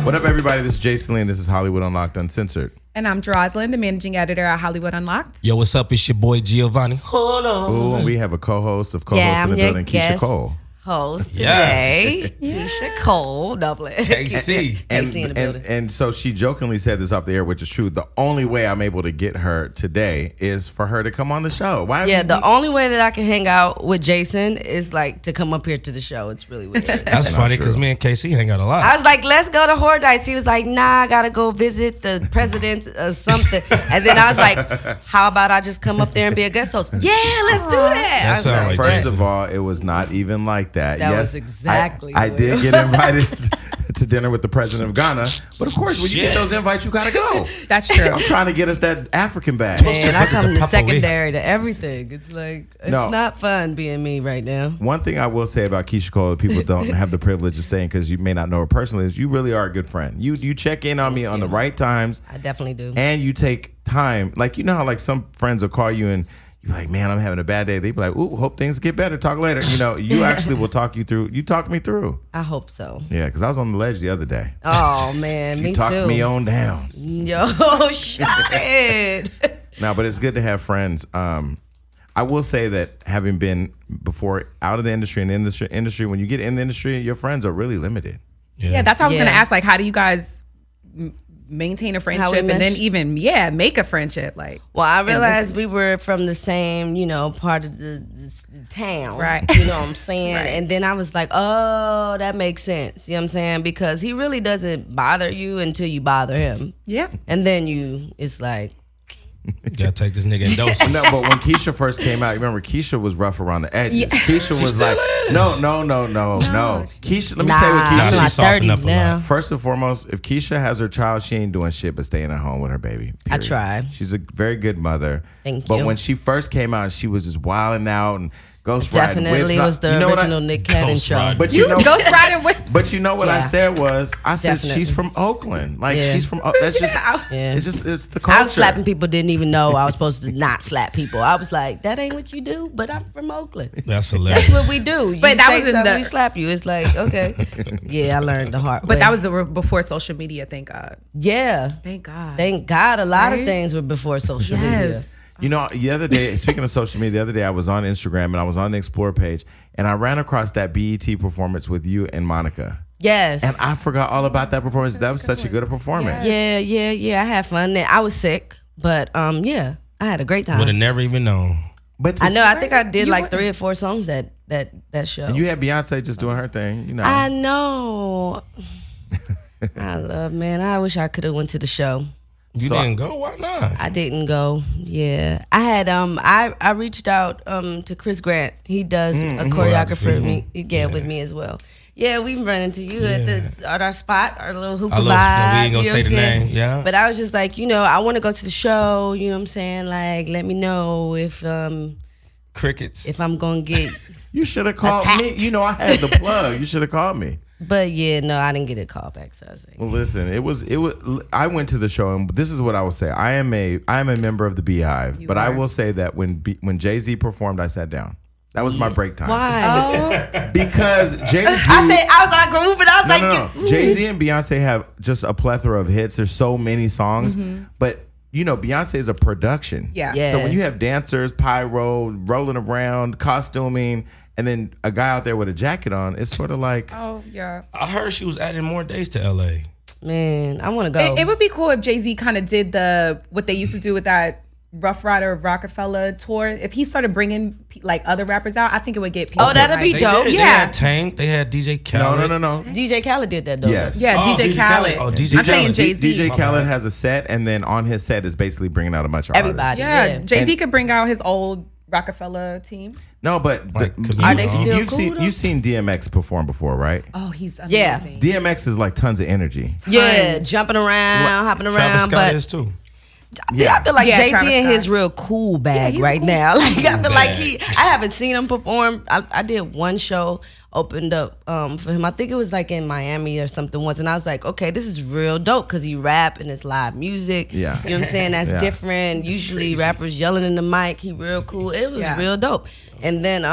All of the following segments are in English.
What up, everybody? This is Jason Lee, and this is Hollywood Unlocked Uncensored. And I'm Droslyn, the managing editor at Hollywood Unlocked. Yo, what's up? It's your boy Giovanni. Hold on. Ooh, and we have a co-host in the building, Keyshia Cole. Host today, Keyshia Cole, double it. KC. KC in the building. And so she jokingly said this off the air, which is true. The only way I'm able to get her today is for her to come on the show. The only way that I can hang out with Jason is like to come up here to the show. It's really weird. That's funny because me and KC hang out a lot. I was like, let's go to Horror Nights. He was like, nah, I gotta go visit the president or something. And then I was like, how about I just come up there and be a guest host? Yeah, let's do that. First of all, it was not even like that. That was exactly I did get invited to dinner with the president of Ghana, but of course, when you get those invites, you gotta go. That's true. I'm trying to get us that African bag. Man, I come to secondary to everything. It's like, it's not fun being me right now. One thing I will say about Keyshia Cole that people don't have the privilege of saying because you may not know her personally is you really are a good friend. You check in on me on the right times. I definitely do. And you take time. Like, you know how like some friends will call you and you're like, man, I'm having a bad day. They be like, ooh, hope things get better. Talk later. You know, you actually will talk you through. You talk me through. I hope so. Yeah, because I was on the ledge the other day. Oh, man, me too. You talked me on down. Yo, shut it. No, but it's good to have friends. I will say that having been before out of the industry and in the industry, when you get in the industry, your friends are really limited. Yeah, that's what I was going to ask. Like, how do you guys maintain a friendship and then even make a friendship? Like, well, I realized we were from the same, part of the town, right? You know what I'm saying? Right. And then I was like, oh, that makes sense. You know what I'm saying? Because he really doesn't bother you until you bother him. Yeah. And then it's like, you gotta take this nigga in doses. No, but when Keyshia first came out, remember Keyshia was rough around the edges. Yeah. Keyshia was like, no. Keyshia, let me tell you what Keyshia. She's softened up a lot. First and foremost, if Keyshia has her child, she ain't doing shit but staying at home with her baby. Period. I tried. She's a very good mother. Thank you. But when she first came out, she was just wilding out and ghost riding whips. Definitely was the original Nick Cannon show. But you know, ghost riding whips. But you know what I said was, I said she's from Oakland. Like she's from. That's just. It's the culture. I was slapping people. Didn't even know I was supposed to not slap people. I was like, that ain't what you do. But I'm from Oakland. That's hilarious. That's what we do. You but that was in we slap you. It's like, okay, I learned the hard way. But that was before social media. Thank God. Yeah. Thank God. Thank God. A lot of things were before social media. You know, the other day, speaking of social media, the other day I was on Instagram and I was on the Explore page and I ran across that BET performance with you and Monica. Yes. And I forgot all about that performance. That was such a good performance. Yeah. I had fun. I was sick, but I had a great time. Would have never even known. But I know. I think I did like 3 or 4 songs that show. And you had Beyonce just doing her thing. You know. I know. I wish I could have went to the show. You didn't go? Why not? I didn't go. Yeah, I had I reached out to Chris Grant. He does a choreographer with me as well. Yeah, we've run into you at our spot, our little hookah vibe. We ain't gonna say the name. Yeah. But I was just like, I want to go to the show. You know what I'm saying? Like, let me know if crickets. If I'm gonna get. You should have called me. You know, I had the plug. You should have called me. But no, I didn't get a call back. So I was like, well, listen, it was. I went to the show, and this is what I will say. I am a member of the Beehive, but I will say that when Jay-Z performed, I sat down. That was my break time. Why? Because Jay-Z. I was on groove, but I was No. Jay-Z and Beyonce have just a plethora of hits. There's so many songs, but. You know, Beyonce is a production. Yeah. So when you have dancers, pyro, rolling around, costuming, and then a guy out there with a jacket on, it's sort of like... Oh, yeah. I heard she was adding more days to L.A. Man, I want to go. It would be cool if Jay-Z kind of did what they used to do with that Rough Rider of Rockefeller tour. If he started bringing like other rappers out, I think it would get people. Oh, that'd be dope. They had Tank. They had DJ Khaled. No. DJ Khaled did that though. Yes. Yeah, DJ Khaled. Oh, DJ I'm saying Jay-Z. DJ Khaled has a set, and then on his set is basically bringing out a bunch of everybody. artists. Yeah, Jay-Z could bring out his old Rockefeller team. No, but are they still you've seen DMX perform before, right? Oh, he's amazing. DMX is like tons of energy. Yeah, jumping around, hopping around. Travis Scott is too. Yeah, I feel like Jay-Z Travis in Scott. his real cool bag right now. Like I feel like I haven't seen him perform. I did one show opened up for him. I think it was like in Miami or something once, and I was like, okay, this is real dope because he rap and it's live music. Yeah, you know what I'm saying? That's different. It's usually crazy. Rappers yelling in the mic. He real cool. It was real dope. And then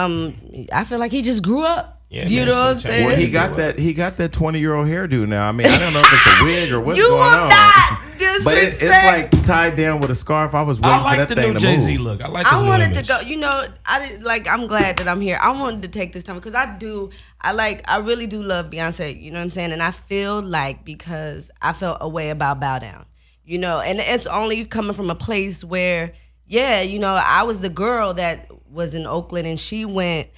I feel like he just grew up. Yeah, You man, know what I'm some saying? Well, change. he got that 20-year-old hairdo now. I mean, I don't know if it's a wig or what's You going will on. not But it's disrespect. like tied down with a scarf. I was waiting I like for the that thing new to Jay-Z move. look. I like his I new wanted image. to go. You know, I didn't like. I'm glad that I'm here. I wanted to take this time because I really do love Beyonce. You know what I'm saying? And I feel like because I felt a way about Bow Down. You know, and it's only coming from a place where, yeah, you know, I was the girl that was in Oakland, and she went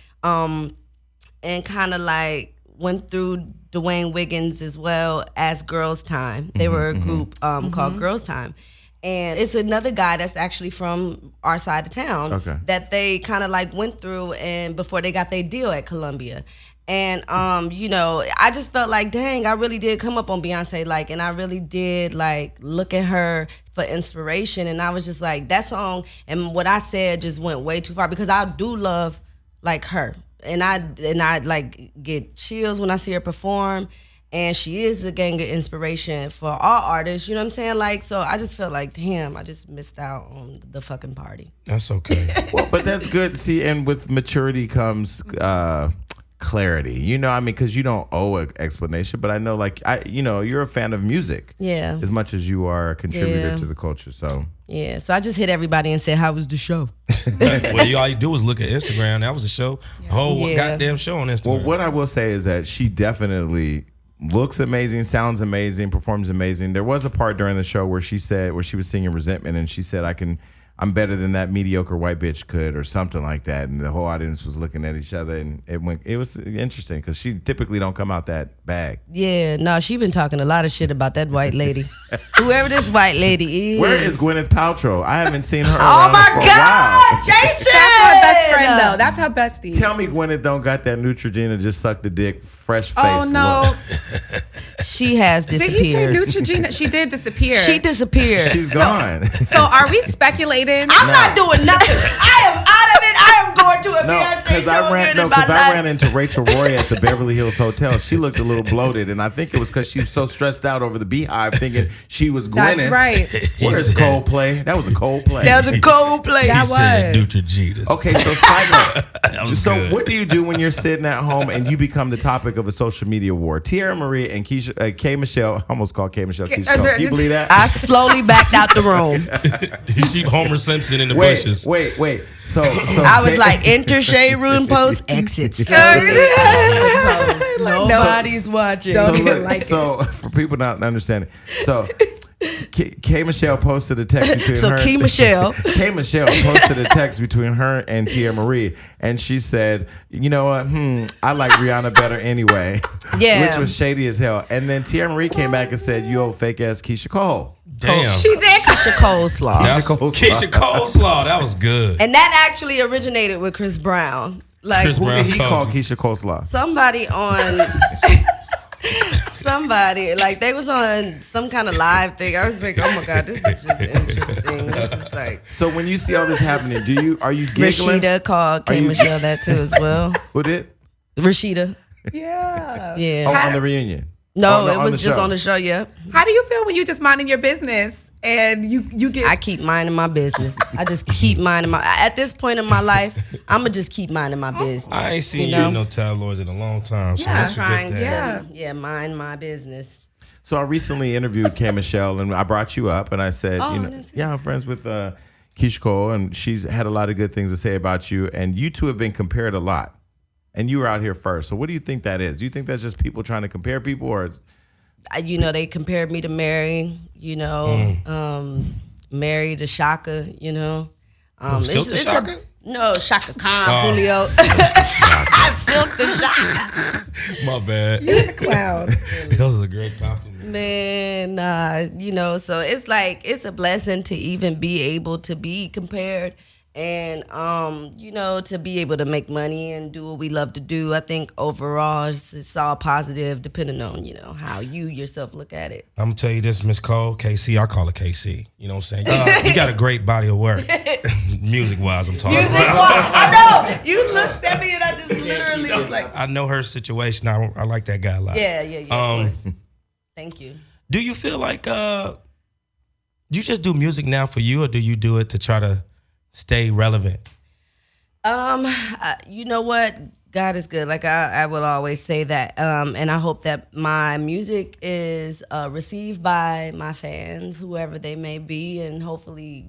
and kind of like went through Dwayne Wiggins as well as Girls Time. They were a group called Girls Time. And it's another guy that's actually from our side of town that they kind of like went through and before they got their deal at Columbia. And you know, I just felt like, dang, I really did come up on Beyonce, like, and I really did like look at her for inspiration. And I was just like, that song and what I said just went way too far because I do love like her. And I like get chills when I see her perform. And she is a gang of inspiration for all artists, you know what I'm saying? Like, so I just felt like, damn, I just missed out on the fucking party. That's okay. Well, but that's good. See, and with maturity comes clarity. You know, I mean, because you don't owe an explanation, but I know, like, you know, you're a fan of music. Yeah. As much as you are a contributor to the culture, so. Yeah, so I just hit everybody and said, how was the show? Well, all you do is look at Instagram. That was a show. A whole goddamn show on Instagram. Well, what I will say is that she definitely looks amazing, sounds amazing, performs amazing. There was a part during the show where she was singing Regimen, and she said, I'm better than that mediocre white bitch could, or something like that. And the whole audience was looking at each other, and it was interesting because she typically don't come out that bag. Yeah, no, she been talking a lot of shit about that white lady. Whoever this white lady is. Where is Gwyneth Paltrow? I haven't seen her Oh around my for a God, while. Jason! That's her best friend, though. That's her bestie. Tell me Gwyneth don't got that Neutrogena just suck the dick, fresh face Oh, no. look. She has Did he say disappeared. Neutrogena? She did disappear. She disappeared. She's gone. So are we speculating? I'm not doing nothing. I am out of it. I am going to a No, Beyonce because show I again in my I life. ran into Rachel Roy at the Beverly Hills Hotel. She looked a little bloated, and I think it was because she was so stressed out over the Beehive, thinking she was Gwyneth. That's right. Where's Coldplay? That was a Coldplay. That was a cold place. That He said was. Neutrogena. Okay, so side note. That was So good. what do you do when you're sitting at home and you become the topic of a social media war? Tierra Marie and Keyshia, K. Michelle, I almost called K. Michelle Keisha Cole. Can you believe that? I slowly backed out the room. You see Homer Simpson in the bushes. Wait. So I was like, enter shade room post, exit slowly. Nobody's watching. So for people not understanding, so K. Michelle posted a text between So her. Key Michelle. K. Michelle posted a text between her and Tia Marie, and she said, "You know what? I like Rihanna better anyway." Yeah. Which was shady as hell. And then Tia Marie came back and said, "You old fake ass Keisha Cole." Damn. She did. Keisha Coleslaw. That's Keisha Coleslaw. Keisha Coleslaw. That was good. And that actually originated with Chris Brown. Like Chris Who Brown did he called call you. Keisha Coleslaw? somebody on like they was on some kind of live thing. I was like, oh my God, this is just interesting. This is like So when you see all this happening, are you giggling? Rashida called K you- Michelle that too as well. Who did? Rashida. Yeah. Yeah. Oh, on the reunion. No, Oh, it was just show. on the show, yeah. How do you feel when you just minding your business and you get? I keep minding my business. I just keep minding at this point in my life, I'ma just keep minding my business. I ain't seen you know? in no tabloids in a long time, so Yeah, that's a Trying good to thing. Yeah. mind my business. So I recently interviewed K. Michelle, and I brought you up, and I said, Oh, you I know, didn't see yeah, I'm friends with Keisha Cole, and she's had a lot of good things to say about you, and you two have been compared a lot, and you were out here first. So what do you think that is? Do you think that's just people trying to compare people, or? You know, they compared me to Mary, you know, Mary to Shaka, you know. Silk the Shaka? No, Shaka Khan, Oh. Julio. Silk the Shaka. My bad. clown. That was a great compliment. Man, you know, so it's like, it's a blessing to even be able to be compared and, you know, to be able to make money and do what we love to do. I think overall it's all positive depending on, you know, how you yourself look at it. I'm gonna tell you this, Miss Cole, KC, I call her KC. You know what I'm saying? You got a great body of work. Music wise, I'm talking about. I know. You looked at me and I just literally was like, I know her situation. I like that guy a lot. yeah, of course. Thank you. Do you feel like you just do music now for you, or do you do it to try to stay relevant? You know what? God is good. Like I will always say that. And I hope that my music is received by my fans, whoever they may be, and hopefully,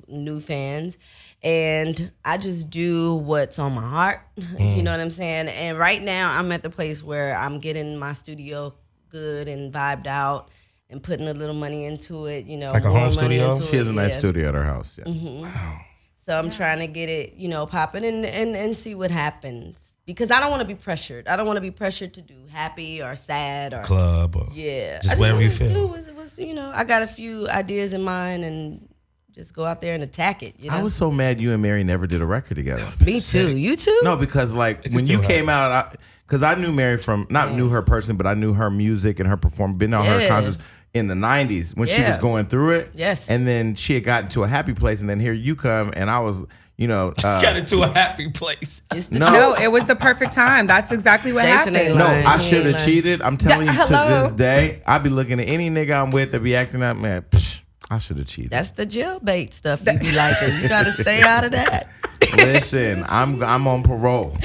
new fans. And I just do what's on my heart. You know what I'm saying? And right now I'm at the place where I'm getting my studio good and vibed out and putting a little money into it, Like a home studio? She has a nice studio at her house. Yeah. Mm-hmm. Wow. So I'm trying to get it, popping and see what happens. Because I don't want to be pressured. I don't want to be pressured to do happy or sad or club or just whatever you feel. Was, I got a few ideas in mind and just go out there and attack it. I was so mad you and Mary never did a record together. Me too. You too? No, because when you came out, because I knew Mary from, knew her person, but I knew her music and her performance, been on her concerts in the 90s when she was going through it. Yes. And then she had gotten to a happy place, and then here you come, and I was, got into a happy place. No, it was the perfect time. That's exactly what Jason happened. No, I should have cheated. I'm telling you, to Hello? this day, I be looking at any nigga I'm with that be acting up, man, I should have cheated. That's the jailbait stuff you be liking. You got to stay out of that. Listen, I'm on parole.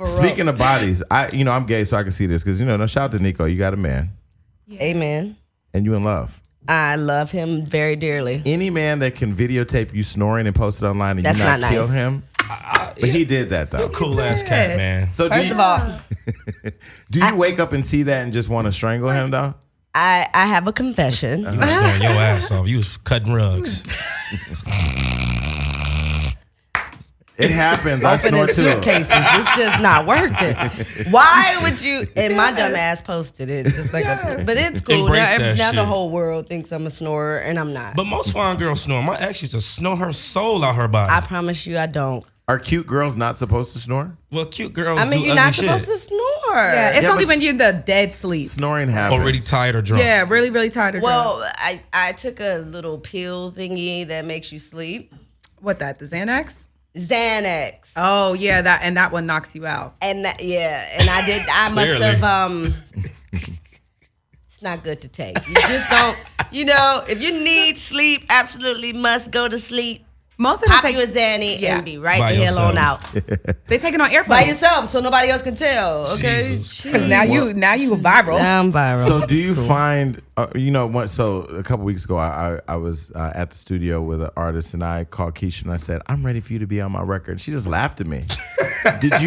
Speaking of bodies, I'm gay, so I can see this because no, shout out to Nico. You got a man. Yeah. Amen. And you in love. I love him very dearly. Any man that can videotape you snoring and post it online and That's you not not kill nice. him, but he did that though. Cool ass cat, man. So First of all, do you wake up and see that and just want to strangle him though? I have a confession. You was snoring your ass off. You was cutting rugs. It happens. I snore Opening too. suitcases. It's just not working. Why would you? And my dumb ass posted it just like but it's cool. Embrace that Now the shit. whole world thinks I'm a snorer and I'm not. But most fine girls snore. My ex used to snore her soul out her body. I promise you I don't. Are cute girls not supposed to snore? Well, cute girls I mean, do you're ugly not shit. supposed to snore. Yeah, it's Yeah, only but when you're in the dead sleep. Snoring happens. Already tired or drunk. Yeah, really, really tired of drunk. Well, I took a little pill thingy that makes you sleep. What that? The Xanax? Xanax. Oh yeah, that one knocks you out. And I did. I must Clearly. have. It's not good to take. You just don't. If you need sleep, absolutely must go to sleep. Most of them Pop you a Xanny Yeah. and be right By the hell on out they take it on by airplanes. yourself, so nobody else can tell. Okay. Jesus Because now you viral. I'm viral. So do you find, so a couple weeks ago, I was at the studio with an artist and I called Keyshia and I said, I'm ready for you to be on my record. She just laughed at me. Did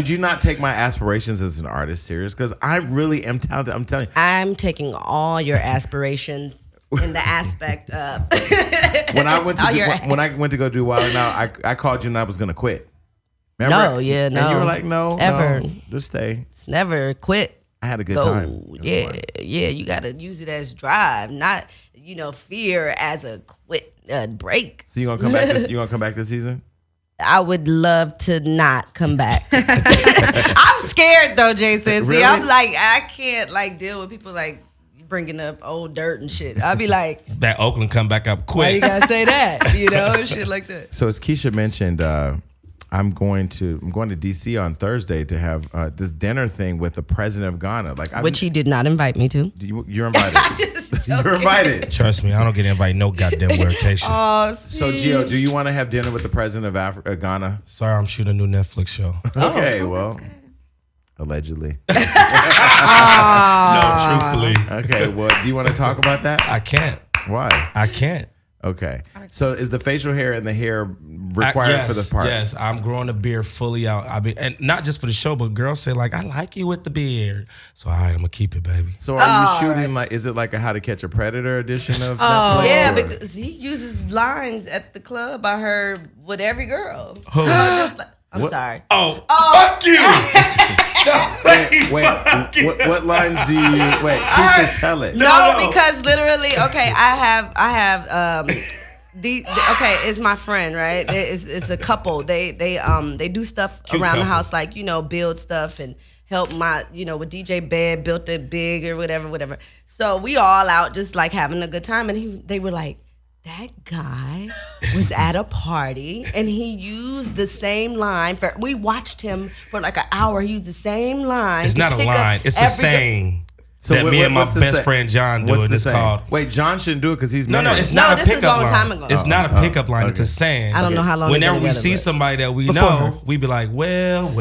you not take my aspirations as an artist serious? Because I really am talented. I'm telling you. I'm taking all your aspirations in the aspect of When I went All your to go do Wild 'N Out, I called you and I was gonna quit. Remember? No, yeah, And you no. were like, no, Ever. no, just stay. it's never quit. I had a good So time. It was yeah, fun. yeah, you gotta use it as drive, not fear as a quit break. So you gonna come back? You gonna come back this season? I would love to not come back. I'm scared though, Jason. See, Really? I'm like, I can't deal with people bringing up old dirt and shit. I'd be like, That Oakland come back up why you quick. gotta say that? Shit like that. So as Keyshia mentioned, I'm going to DC on Thursday to have this dinner thing with the president of Ghana. Which he did not invite me to. You're invited. You're invited. Trust me, I don't get invited no goddamn vacation. So Gio, do you want to have dinner with the president of Ghana? Sorry, I'm shooting a new Netflix show. Okay, well, allegedly. No, truthfully, Okay, well, do you want to talk about that? I can't. Why? I can't. Okay. So is the facial hair and the hair required for the part? Yes, I'm growing the beard fully out. And not just for the show, but girls say I like you with the beard. So all right, I'm gonna keep it, baby. So are you shooting is it like a How to Catch a Predator edition of Netflix? Yeah, or- because he uses lines at the club. I heard with every girl. Who? I'm What? sorry. Oh, fuck you! Wait, what lines do you use? Wait, Keyshia, tell it. No, because literally, okay, I have it's my friend, right? It's a couple. They do stuff Cute around the couple. house, build stuff and help my, with DJ Bed, built it big or whatever. So we all out just having a good time, and they were like, that guy was at a party and he used the same line we watched him for an hour. He used the same line. It's to not a pick up line. It's a every saying. So that me and my what's the best friend John do. What's And the it's saying? called. Wait, John shouldn't do it because he's No, married. it's not a this is a pickup long line. time ago. It's not a pickup line. It's a okay. saying. I don't know how long. Whenever they've been we together, see but- somebody that we Before her. know, we be like, well.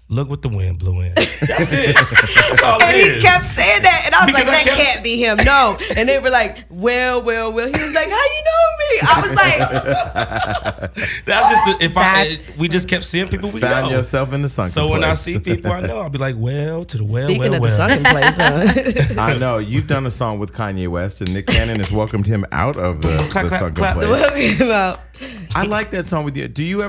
Look what the wind blew in. That's it. That's all And it is. he kept saying that, and I was Because like, I that kept can't be him. No. And they were like, well. He was like, how you know me? I was like, That's just the, That's we just kept seeing people we Found know. yourself in the sunken So place. when I see people I know, I'll be like, well, to the well, speaking well, of well. the sunken place, huh? I know you've done a song with Kanye West, and Nick Cannon has welcomed him out of the Clap, clap, sunken clap. place. What we about? I like that song with you. Do you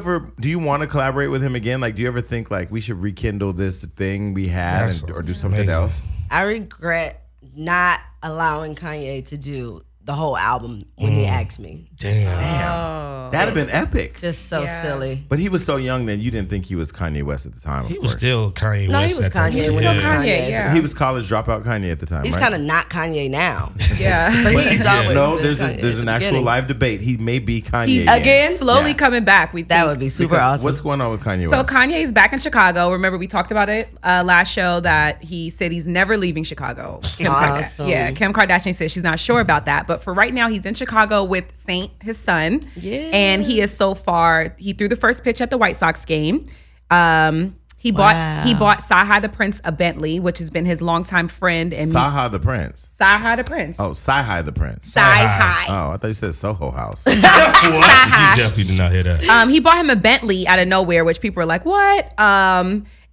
want to collaborate with him again? Like, do you ever think like we should rekindle this thing we had or do something Amazing. else? I regret not allowing Kanye to do the whole album when he asked me. Damn. That'd have been epic. Just so Yeah. silly. But he was so young then, you didn't think he was Kanye West at the time. He of was course. still Kanye No, he West was at that Kanye time. when Still he was Kanye, Kanye. yeah. He was college dropout Kanye at the time, He's right? kind of not Kanye now. Yeah. But he's always No, been there's Kanye there's at an the actual beginning. live debate. He may be Kanye He's Again? slowly Yeah. coming back. We That think. would be super Because awesome. what's going on with Kanye So West? Kanye's back in Chicago. Remember we talked about it last show that he said he's never leaving Chicago. Kim Awesome. Kim Kardashian said she's not sure about that, but for right now he's in Chicago with Saint, his son. Yeah. And he is so far. He threw the first pitch at the White Sox game. He bought Saha the Prince a Bentley, which has been his longtime friend and Saha the Prince. Saha the Prince. Oh, Saha the Prince. Saha. Oh, I thought you said Soho House. What? You definitely did not hear that. He bought him a Bentley out of nowhere, which people were like, what?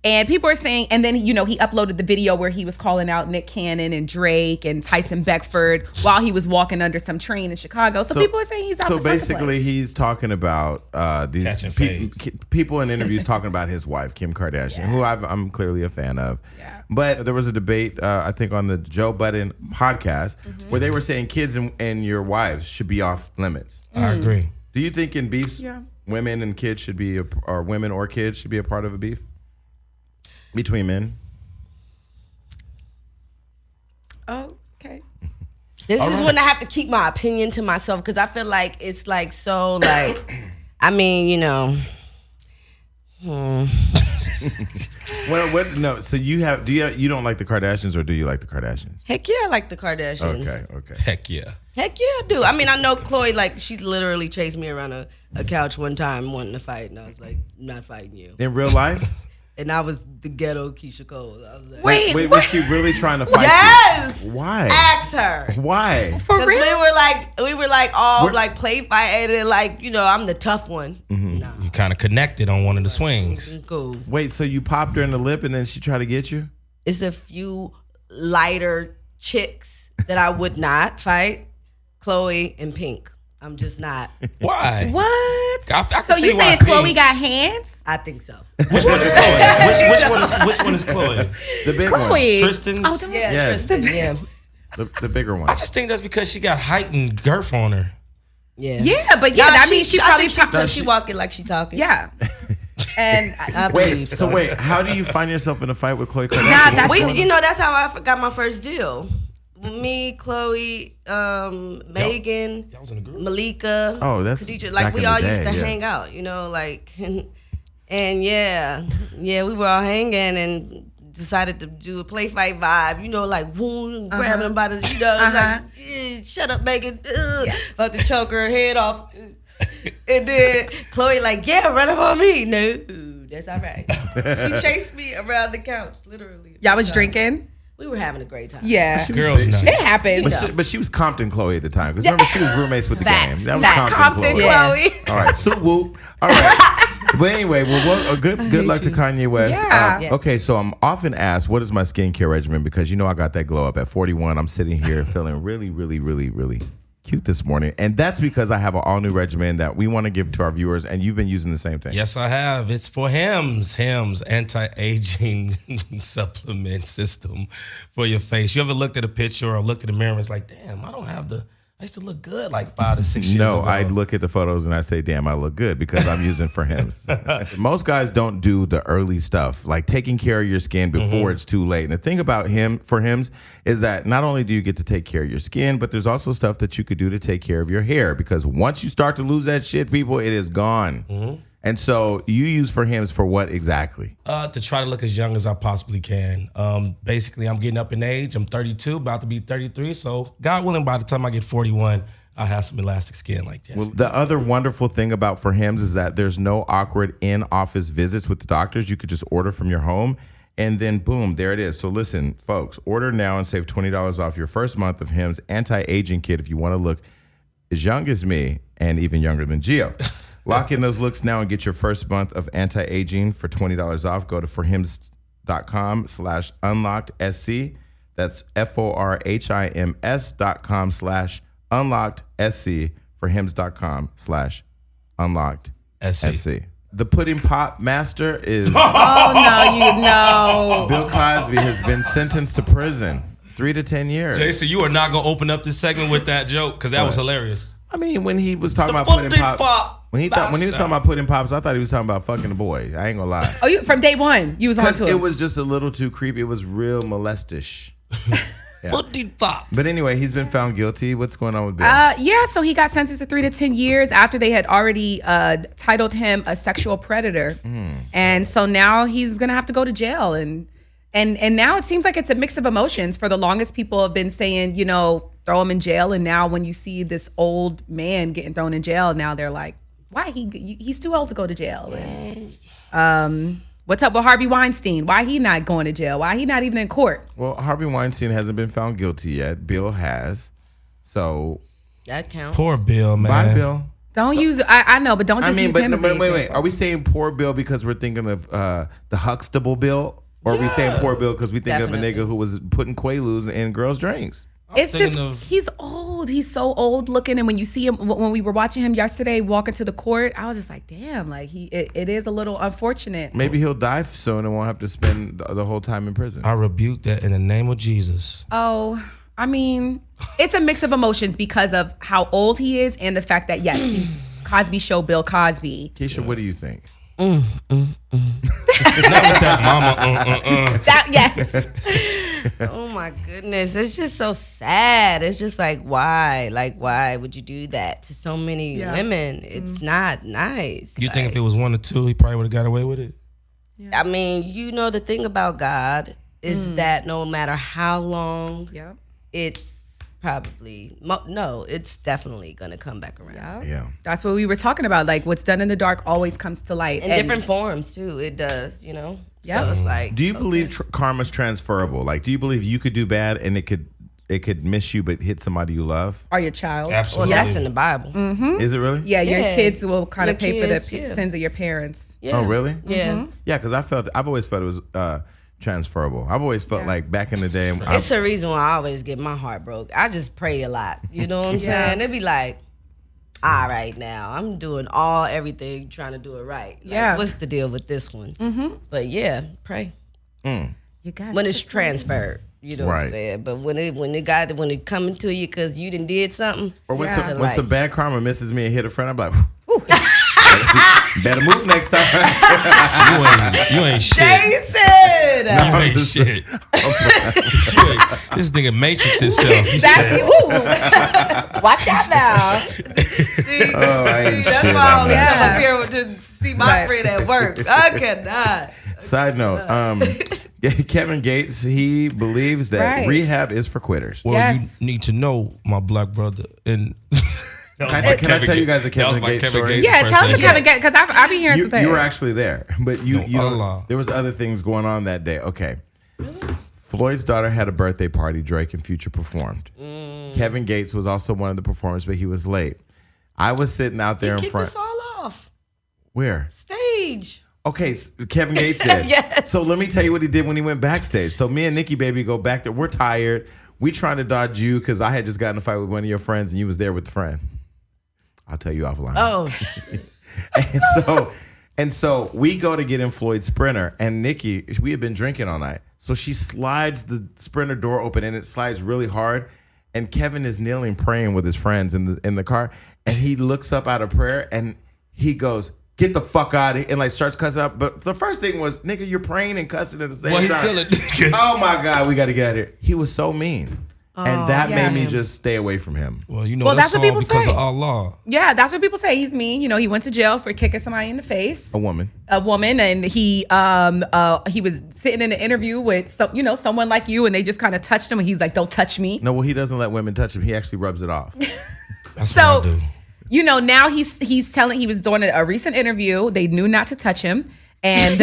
And people are saying, and then, he uploaded the video where he was calling out Nick Cannon and Drake and Tyson Beckford while he was walking under some train in Chicago. So people are saying he's out So the sunken basically, place. he's talking about these Catching fades. people in interviews talking about his wife, Kim Kardashian, who I'm clearly a fan of. Yeah. But there was a debate, I think, on the Joe Budden podcast where they were saying kids and your wives should be off limits. I agree. Do you think in beefs, Yeah. women and kids should be, or women or kids should be a part of a beef between men? Oh, okay. This is when I have to keep my opinion to myself because I feel like it's like so like, I mean, Well, no. So you don't like the Kardashians, or do you like the Kardashians? Heck yeah, I like the Kardashians. Okay. Heck yeah. Heck yeah, I do. I mean, I know Chloe, like, she literally chased me around a couch one time wanting to fight, and I was like, I'm not fighting you. In real life? And I was the ghetto Keyshia Cole. I was like, Wait, Wait, what? was she really trying to fight yes! you? Why? Ask her. Why? For Because real? we were like all We're- like play fighting and like, I'm the tough one. Nah, You kind of connected on one of the swings. it's cool. Wait, so you popped her in the lip and then she tried to get you? It's a few lighter chicks that I would not fight. Chloe and Pink. I'm just not. Why? What? I can So you see why saying Chloe Pink- got hands? I think so. Which one is Chloe? Which one is Chloe? The big Chloe. Tristan's? Oh, don't Yeah, Yes. Tristan, yeah. one. The bigger one. I just think that's because she got height and girth on her. Yeah. Yeah, but yeah, Nah, that means she I probably think Does she she- walking like she talking. yeah. And I believe Wait, so wait, how do you find yourself in a fight with Khloe Kardashian? Nah, that's- What's going on? that's how I got my first deal. Me, Chloe, Megan, Y'all was in a group? Malika. Oh, that's Khadijah. back Like we in the all used day, to yeah. hang out, like, and yeah, we were all hanging and decided to do a play fight vibe, like woo, grabbing them by the, like, shut up, Megan, about to choke her head off, and then Chloe like, yeah, run up on me. No, that's all right. She chased me around the couch, literally. y'all was drinking? We were having a great time. Yeah. Girls night. It happens. But she was Compton Chloe at the time. Because remember, she was roommates with the Facts. game. That was Facts. Compton, Compton Chloe. Chloe. All right, so whoop. All right. But anyway, well, good luck to Kanye West. Yeah. Okay, so I'm often asked, what is my skincare regimen? Because I got that glow up at 41. I'm sitting here feeling really, really, really, really cute this morning. And that's because I have an all-new regimen that we want to give to our viewers, and you've been using the same thing. Yes, I have. It's for Hims anti-aging supplement system for your face. You ever looked at a picture or looked at a mirror and it's like, damn, I used to look good like 5 to 6 years No, ago. I look at the photos and I say, damn, I look good because I'm using for Hims. Most guys don't do the early stuff, like taking care of your skin before it's too late. And the thing about Hims is that not only do you get to take care of your skin, but there's also stuff that you could do to take care of your hair, because once you start to lose that shit, people, it is gone. And so you use For Hims for what exactly? To try to look as young as I possibly can. Basically, I'm getting up in age. I'm 32, about to be 33. So God willing, by the time I get 41, I'll have some elastic skin like that. Well, the other wonderful thing about For Hims is that there's no awkward in-office visits with the doctors. You could just order from your home, and then boom, there it is. So listen, folks, order now and save $20 off your first month of Hims anti-aging kit if you want to look as young as me and even younger than Gio. Lock in those looks now and get your first month of anti-aging for $20 off. Go to forhims.com/unlockedsc. That's forhims.com/unlockedsc. Forhims.com/unlockedsc. The pudding pop master is Oh no, you know. Bill Cosby has been sentenced to prison, 3 to 10 years. Jason, you are not going to open up this segment with that joke because that was hilarious. I mean, when he was talking The about pudding pudding pops, pop when he was talking about pudding pops, I thought he was talking about fucking a boy. I ain't gonna lie. Oh, you from day one, you was on Because to it it. was just a little too creepy. It was real molestish. Pudding pop. But anyway, he's been found guilty. What's going on with Bill? Yeah, so he got sentenced to 3 to 10 years after they had already titled him a sexual predator, and so now he's gonna have to go to jail. And now it seems like it's a mix of emotions. For the longest, people have been saying, you know, throw him in jail, and now when you see this old man getting thrown in jail, now they're like, why he's too old to go to jail? And what's up with Harvey Weinstein? Why he not going to jail? Why he not even in court? Well, Harvey Weinstein hasn't been found guilty yet. Bill has. So That counts. Poor Bill, man. bye, Bill. Don't use I know, but don't just use him as an wait. example. Are we saying poor Bill because we're thinking of the Huxtable Bill? Or are we saying poor Bill because we think Definitely. of a nigga who was putting Quaaludes in girls' drinks? It's just thinking of- he's old. He's so old looking, and when you see him, when we were watching him yesterday walking to the court, I was just like, damn, like it is a little unfortunate. Maybe he'll die soon and won't have to spend the whole time in prison. I rebuke that in the name of Jesus. Oh, I mean, it's a mix of emotions because of how old he is and the fact that yes, he's Cosby Show Bill Cosby. Keisha, what do you think? Not with that mama. That yes. Oh my goodness, it's just so sad. It's just like why would you do that to so many women? It's not nice. You think if it was 1 or 2, he probably would have got away with it? I mean, you know, the thing about God is that no matter how long, Yeah. it's probably it's definitely gonna come back around Yeah. That's what we were talking about. Like what's done in the dark always comes to light. in And- different forms too. It does, you know. Yeah. So it's like, Do you believe karma's transferable? Like, do you believe you could do bad and it could miss you but hit somebody you love? Or your child. well, Absolutely. that's in the Bible. Is it really? Yeah, your Yeah. kids will kind of Your pay for the kids, yeah. sins of your parents. Yeah. Oh, really? Yeah. Yeah, because I've always felt it was transferable. I've always felt like back in the day. It's a reason why I always get my heart broke. I just pray a lot. You know what I'm saying? It'd be like, all right, now I'm doing everything, trying to do it right. Like, Yeah. what's the deal with this one? But yeah, pray You got when it's transferred. You know what Right. I'm saying? But when it coming to you because you done did something, or when, Yeah. when some bad karma misses me and hit a friend, I'm like, better move next time. You ain't shit. Jason. You ain't shit. This nigga matrix itself. He That's said, ooh. Watch out now. Oh, I ain't That's shit. why I I'm only not come shit. up here to see my Right. friend at work. I cannot. Side note, Kevin Gates, he believes that Right. rehab is for quitters. well, Yes. you need to know, my black brother. And Can I tell you guys a Kevin Gates story? Yeah, tell us impersonation. Kevin Gates because I be hearing You, some things. you were actually there, but you Allah. know, there was other things going on that day. Okay. Floyd's daughter had a birthday party. Drake and Future performed. Kevin Gates was also one of the performers, but he was late. I was sitting out there in Kick front. this all off. Where? Stage. Okay, Kevin Gates did. Yes. So let me tell you what he did when he went backstage. So me and Nikki Baby go back there. We're tired. We trying to dodge you because I had just gotten in a fight with one of your friends and you was there with the friend. I'll tell you offline. Oh, And so we go to get in Floyd's Sprinter, and Nikki, we had been drinking all night. So she slides the Sprinter door open, and it slides really hard. And Kevin is kneeling, praying with his friends in the car. And he looks up out of prayer, and he goes, "Get the fuck out of here," and like starts cussing out. But the first thing was, nigga, you're praying and cussing at the same Well, he's time. still a nigga. Oh my God, we got to get out of here. He was so mean. And that yeah. made me just stay away from him. Well, you know, Well, that's that's what people because say. of Allah. Yeah, that's what people say. He's mean. You know, he went to jail for kicking somebody in the face. A woman. And he was sitting in an interview with someone like you, and they just kind of touched him, and he's like, "Don't touch me." No, well, he doesn't let women touch him. He actually rubs it off. That's So, what I do. you know, now he was doing a recent interview. They knew not to touch him, and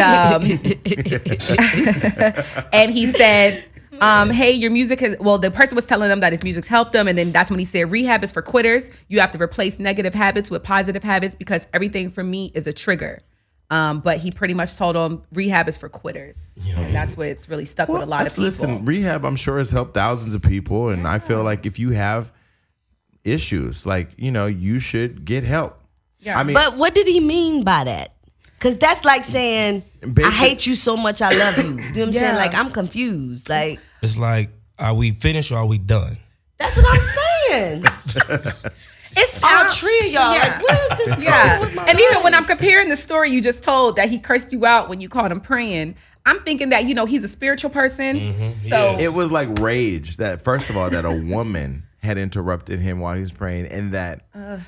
and he said, hey, your music has, well, the person was telling them that his music's helped them. And then that's when he said, rehab is for quitters. You have to replace negative habits with positive habits because everything for me is a trigger. But he pretty much told them rehab is for quitters. And that's what's really stuck with a lot of people. Listen, rehab, I'm sure, has helped thousands of people. And I feel like if you have issues, like, you know, you should get help. Yeah. I mean, But what did he mean by that? Because that's like saying, I hate you so much, I love you. You know what I'm saying? Like, I'm confused. Like, It's like, are we finished or are we done? that's what I'm saying. It's All three of y'all. Yeah. Like, what is this? Yeah. going with my And even life? when I'm comparing the story you just told that he cursed you out when you caught him praying, I'm thinking that, you know, he's a spiritual person. So it was like rage that, first of all, that a woman had interrupted him while he was praying, and that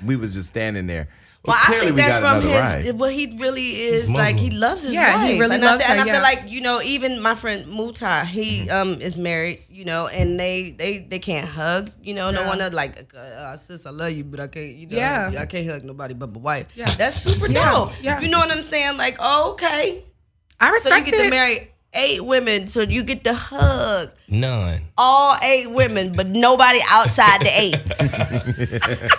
we was just standing there. Well, Well, I clearly think we that's got from another his. ride. Well, he really is He's like he Muslim. loves his Yeah, wife. he really and loves I her, feel yeah. like, you know, even my friend Muta, he is married, you know, and they can't hug, you know, no one like sis, I love you, but I can't, you know, Yeah. I can't hug nobody but my wife. Yeah. That's super Yeah. dope. Yeah. You know what I'm saying? Like, oh, okay, I so you respect get to it. marry 8 women, so you get to hug None. all 8 women, but nobody outside the 8.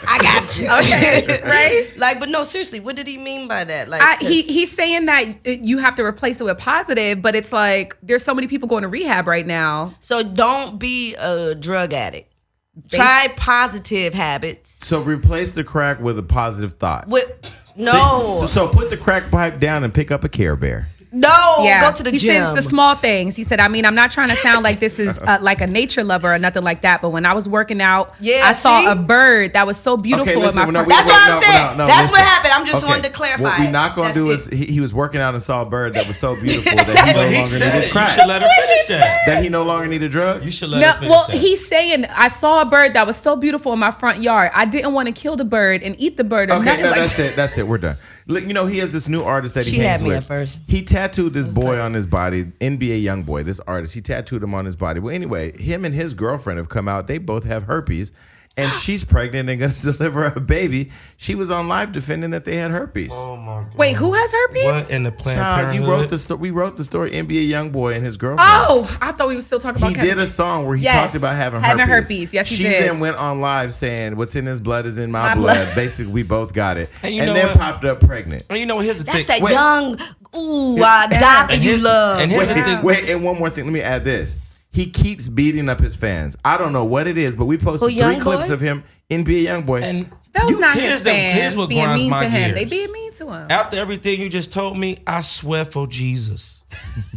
I got you. Okay, right? Like, but no, seriously, what did he mean by that? Like, He's saying that you have to replace it with positive, but it's like there's so many people going to rehab right now. so don't be a drug addict. Try positive habits. So replace the crack with a positive thought. So put the crack pipe down and pick up a Care Bear. Go to the he gym. says the small things. He said, I mean, I'm not trying to sound like this is like a nature lover or nothing like that, but when I was working out, I saw a bird that was so beautiful in my front. That's what I'm saying. That's what happened. I'm just wanting to clarify. What we're not going to do is he was working out and saw a bird that was so beautiful that he no longer needed crack. You should let her finish that. That he no longer needed drugs. You should let her finish Well, that. he's saying, I saw a bird that was so beautiful in my front yard. I didn't want to kill the bird and eat the bird or Okay, nothing no, like that's that. it. That's it. We're done. Look, you know, he has this new artist that he She hangs had me with. at first. He tattooed this boy on his body, NBA Youngboy, this artist. He tattooed him on his body. Well, anyway, him and his girlfriend have come out. They both have herpes. And she's pregnant and going to deliver a baby. She was on live defending that they had herpes. Oh my God. Wait, who has herpes? What in the Planned Child, you Parenthood? wrote the story. We wrote the story. NBA Youngboy and his girlfriend. Oh, I thought we were still talking about He did a song where he Yes, talked about having having herpes. herpes. Yes, he she did. then went on live saying, "What's in his blood is in my My blood." blood. Basically, we both got it, And and, you know then what? popped up pregnant. And you know, here's the That's thing. that Wait. young, doctor And you here's- love. and here's the thing. Wait, and one more thing. Let me add this. He keeps beating up his fans. I don't know what it is, but we posted Who, 3 Young clips Boy? of him in Be a Youngboy. And That was not here's his the- fans here's what being grinds mean my to him. They gears. being mean to him. After everything you just told me, I swear for Jesus,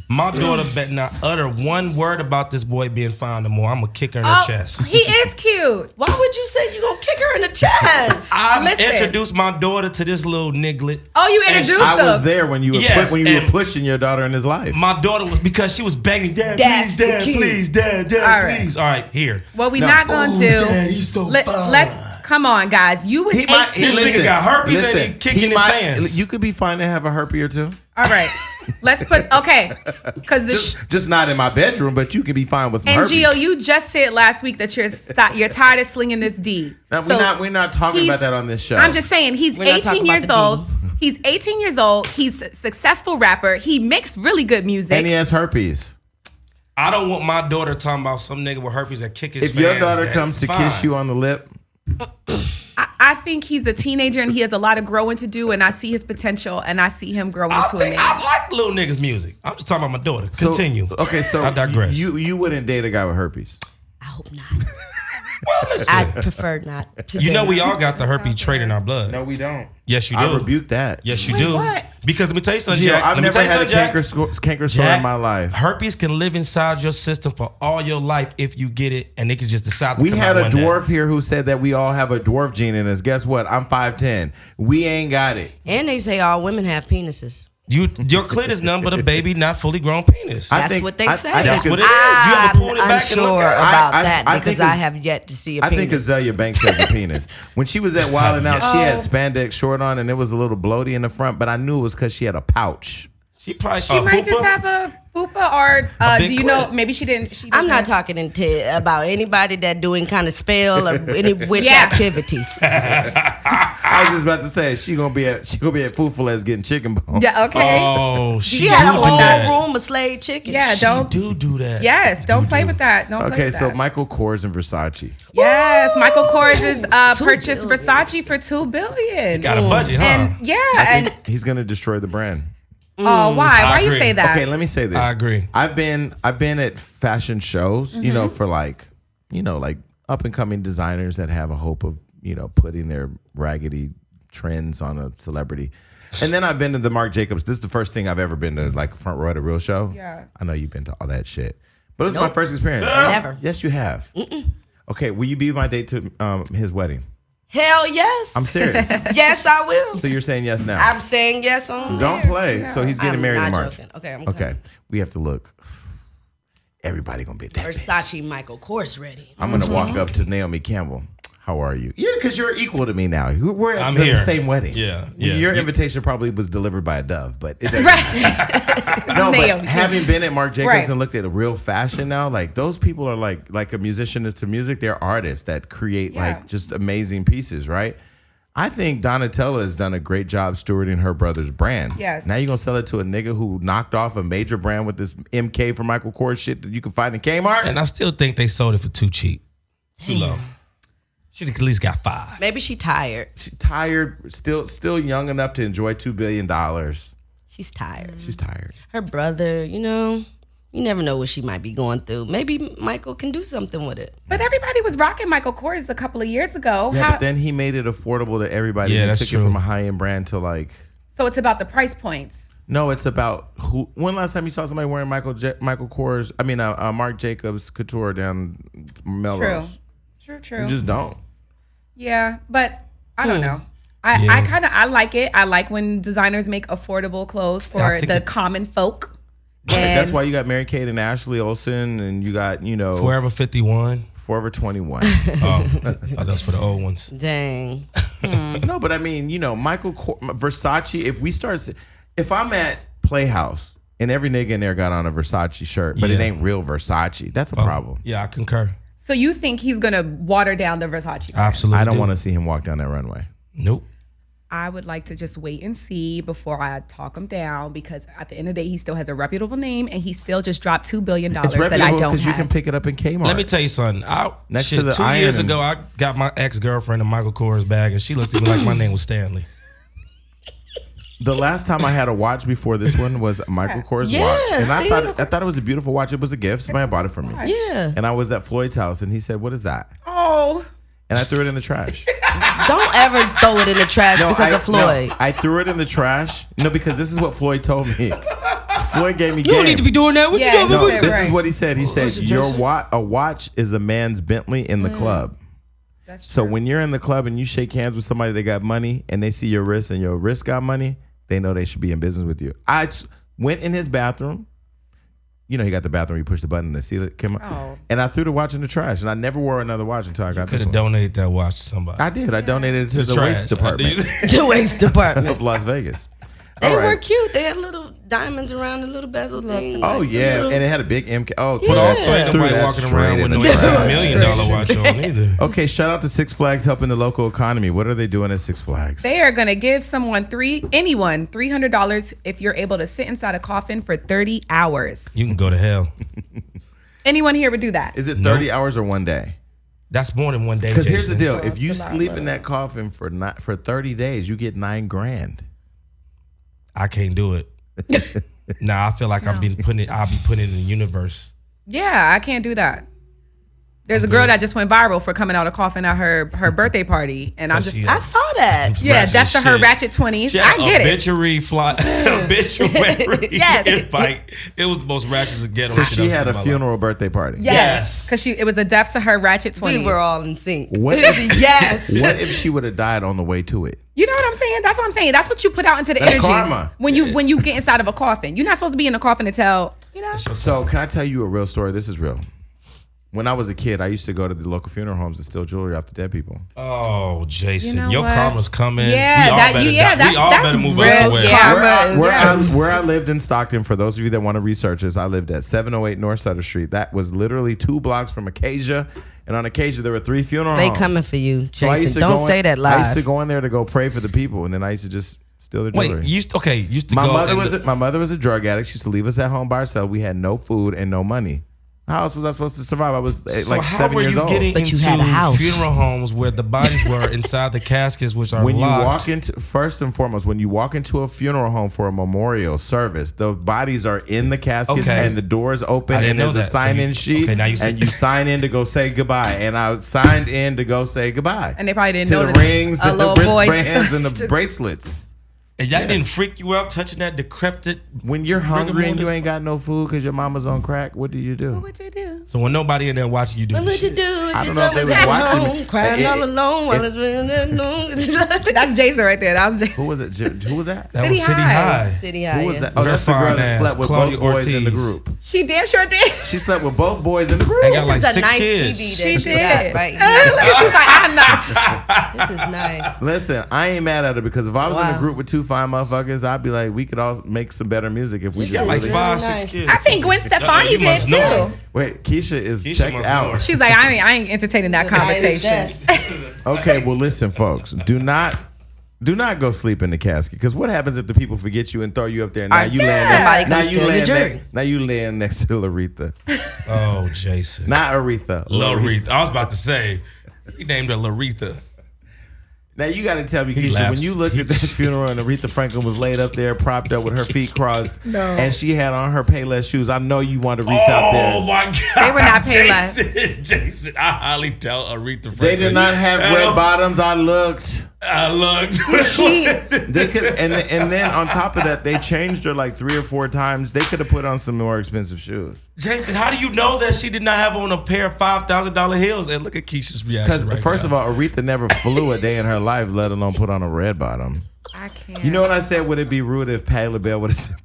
my daughter better not utter one word about this boy being found no more. I'm gonna kick her in her chest. He is cute. Why would you say you gonna kick her in the chest? I Listen. introduced my daughter to this little niglet. Oh, you And introduced I was him. there when you were Yes, when you were and- pushing your daughter in his life. My daughter was because she was begging, Dad, That's please, the Dad, key. please, Dad, All right. please. All right, here. What we No. not going to Oh, do? Dad, he's so fine. Let's come on, guys. You was 18. This nigga got herpes and he kicking his fans. You could be fine to have a herpes or two. All right, let's put because the Just not in my bedroom, but you could be fine with some herpes. NGO. You just said last week that you're tired of slinging this D. Now, So we're not talking he's- about that on this show. I'm just saying he's We're not 18 talking years about the old. He's 18 years old. He's a successful rapper. He makes really good music. and he has herpes. I don't want my daughter talking about some nigga with herpes that kick his If fans. your daughter That's comes to fine. kiss you on the lip, I think he's a teenager and he has a lot of growing to do, and I see his potential and I see him growing I into a think man. I like little niggas' music. I'm just talking about my daughter. so- Continue. Okay, so I digress. You wouldn't date a guy with herpes. I hope not. well, listen. I prefer not to. You know date. we all got the herpes trait in our blood. we don't. Yes, you do. I rebuke that. Yes, you Wait, do. what? Because let me tell you something, Gio, Jack. I've Let me never tell you had a something, Jack. canker sore Jack, in my life. Herpes can live inside your system for all your life if you get it, and they can just decide to We come had out a one day. dwarf here who said that we all have a dwarf gene in us. Guess what? I'm 5'10". We ain't got it. And they say all women have penises. Your clit is none but a baby, not fully grown penis. That's what they say. That's what it is. You ever pulled it I'm back and look unsure at it? about I that think because I have yet to see a I penis. think Azalea Banks has a penis. When she was at Wild 'N Out, she had spandex short on and it was a little bloaty in the front, but I knew it was because she had a pouch. She probably She might just have a fupa, or big do you know? clit. Maybe she didn't. I'm not talking about anybody that doing kind of spell or any witch activities. I was just about to say she gonna be at Fufules getting chicken bones. Yeah. Okay. Oh, She had a whole room of slayed chicken. Yeah. Don't do that. Yes. Don't play with that. Don't. Play Okay, with so that. Michael Kors and Versace. Yes, Michael Kors is purchased billion. Versace for $2 billion. Got a budget, huh? And and He's gonna destroy the brand. oh, why? Why you agree. say that? Okay, let me say this. I agree. I've been at fashion shows, you know, for like up and coming designers that have a hope of, putting their raggedy trends on a celebrity. And then I've been to the Marc Jacobs. This is the first thing I've ever been to, like, front row at a real show. Yeah. I know you've been to all that shit. But it was my first experience. Never. Yes, you have. Okay, will you be my date to his wedding? Hell yes. I'm serious. Yes, I will. So you're saying yes now? I'm saying yes on Don't there. play. So he's getting I'm married in not March. joking. Okay, I'm Okay. We have to look. Everybody gonna be at that bitch. Versace Michael Kors ready. I'm gonna walk up to Naomi Campbell. How are you? Yeah, because you're equal to me now. We're at I'm the here. same wedding. Yeah. Your invitation probably was delivered by a dove, but it doesn't. No, but Naomi. having been at Marc Jacobs Right. and looked at a real fashion now, like those people are like a musician is to music. They're artists that create like just amazing pieces, right? I think Donatella has done a great job stewarding her brother's brand. Yes. Now you're gonna sell it to a nigga who knocked off a major brand with this MK for Michael Kors shit that you can find in Kmart. And I still think they sold it for too cheap. Too low. Should have at least got 5. Maybe she tired. She's tired, still young enough to enjoy $2 billion. She's tired. She's tired. Her brother, you never know what she might be going through. Maybe Michael can do something with it. But everybody was rocking Michael Kors a couple of years ago. Yeah, but then he made it affordable to everybody. Yeah, and that's took true. it from a high end brand to like. So it's about the price points. No, it's about who. When last time you saw somebody wearing Michael Kors? I mean, Marc Jacobs couture down Melrose. True. You just don't. Yeah, but I don't know. I like it. I like when designers make affordable clothes for the common folk. Like, that's And why you got Mary Kate and Ashley Olsen, and you got Forever 51. Forever 21. Oh, that's for the old ones. Dang. No, but I mean, Versace. If I'm at Playhouse and every nigga in there got on a Versace shirt, but it ain't real Versace, that's a problem. Yeah, I concur. so you think he's gonna water down the Versace brand? Absolutely. I don't want to see him walk down that runway. Nope. I would like to just wait and see before I talk him down, because at the end of the day, he still has a reputable name and he still just dropped $2 billion It's that I reputable don't because have. you can pick it up in Kmart. Let me tell you something. Next to the 2 iron years and- ago, I got my ex-girlfriend a Michael Kors bag, and she looked at me like my name was Stanley. The last time I had a watch before this one was a Michael Kors Yeah, watch, and I see? thought it was a beautiful watch. It was a gift. Somebody bought it for me. Yeah. And I was at Floyd's house, and he said, "What is that?" Oh, And I threw it in the trash. Don't ever throw it in the trash because of Floyd. I threw it in the trash. No, because this is what Floyd told me. Floyd gave me You don't game. need to be doing that. What Yeah, you doing? No, said this right. is what he said. He said, Listen, "Your Jason. a watch is a man's Bentley in the club." that's So true. when you're in the club and you shake hands with somebody that got money and they see your wrist and your wrist got money, they know they should be in business with you. I went in his bathroom. He got the bathroom. You push the button and the seal came up. Oh. And I threw the watch in the trash. And I never wore another watch until I got Could this have one. donated that watch to somebody. I did. I donated it to the Trash. waste department The waste department. of Las Vegas. They All right. were cute. They had little diamonds around the little bezel thing. Oh like yeah, little- and it had a big MK. Oh, Yeah. put Also, that, ain't threw nobody that walking straight around in with the no trash. $10 million watch on either. Okay, shout out to Six Flags helping the local economy. What are they doing at Six Flags? They are going to give anyone $300 if you're able to sit inside a coffin for 30 hours. You can go to hell. Anyone here would do that? Is it 30 hours or one day? That's more than one day. Because here's the Jason. deal: if you sleep in that coffin for 30 days, you get $9,000. I can't do it. Nah, I feel like I'll be putting it in the universe. Yeah, I can't do that. There's a girl that just went viral for coming out of coffin at her birthday party, and I She just had I saw that. yeah, ratchet that's to her shit. ratchet 20s. She I had get it. obituary Yes. invite. It was the most ratchet to get. So she had a funeral birthday party. Yes, because it was a death to her ratchet 20s. We were all in sync. What if, Yes. what if she would have died on the way to it? You know what I'm saying? That's what I'm saying. That's what you put out into the That's energy karma. when you get inside of a coffin. You're not supposed to be in a coffin to tell, you know. So can I tell you a real story? This is real. When I was a kid, I used to go to the local funeral homes and steal jewelry off the dead people. Oh, Jason, You know your what? karma's coming. Yeah, we all better move out real. the way. Yeah. Where I lived in Stockton, for those of you that want to research this, I lived at 708 North Sutter Street. That was literally 2 blocks from Acacia. And on Acacia, there were 3 funeral homes. They coming for you, So I used Jason. to Don't say that live. I used to go in there to go pray for the people, and then I used to just steal their jewelry. Wait, you used to My go. mother was a drug addict. She used to leave us at home by herself. We had no food and no money. How else was I supposed to survive? I was So like how 7 were years you old. getting But you into had a house. funeral homes where the bodies were inside the caskets, which are When you locked? walk into, first and foremost, when you walk into a funeral home for a memorial service, the bodies are in the caskets Okay. and the doors open I didn't and there's know a that. So sign-in you- sheet okay, now you and you sign in to go say goodbye. And I signed in to go say goodbye. And they probably didn't to know the that rings a and the little boy wristbands and the just- bracelets. And y'all didn't freak you out touching that decrepit. When you're hungry and you mortis- ain't got no food because your mama's on crack, what do you do? What'd you do? So when nobody in there watching you do What this would you shit. do I if don't your know if son they was was at watching me. home crying all alone while it's been that long? That's Jason right there. That was Jason. Who was it? Who was that? That City was City High. High. City High. Who was yeah. that? Oh, that's the girl Fine that ass, slept with Claudia both boys in the Ortiz. group. She damn sure did. She slept with both boys in the group. They got like This is a 6 nice kids. TV She that did. got right here. She's like, I'm not. This is nice. Listen, I ain't mad at her because if I was in a Wow. group with 2 fine motherfuckers, I'd be like, we could all make some better music if we She get got like really 5, nice. 6 kids. I think Gwen Stefani You did must know. too. Wait, Keyshia is Keyshia checked must out. know. She's like, I ain't entertaining that conversation. Okay, well, listen, folks, do not go sleep in the casket because what happens if the people forget you and throw you up there? Now you Somebody land. Now come you steal your land. jewelry. Now you land next to Laretha, Oh, Jason. not Aretha. Laretha. I was about to say, he named her Laretha. Now you got to tell me, He Keyshia, when laughs. you looked at that funeral and Aretha Franklin was laid up there, propped up with her feet crossed, and she had on her Payless shoes, I know you wanted to reach out there. Oh my God. They were not Payless. Jason, I highly doubt Aretha Franklin. They did not have red bottoms. I looked. I looked. They could, and then on top of that, they changed her like 3 or 4 times. They could have put on some more expensive shoes. Jason, how do you know that she did not have on a pair of $5,000 heels? And look at Keisha's reaction. Because first of all, Aretha never flew a day in her life, let alone put on a red bottom. I can't. You know what I said? Would it be rude if Patti LaBelle would have said?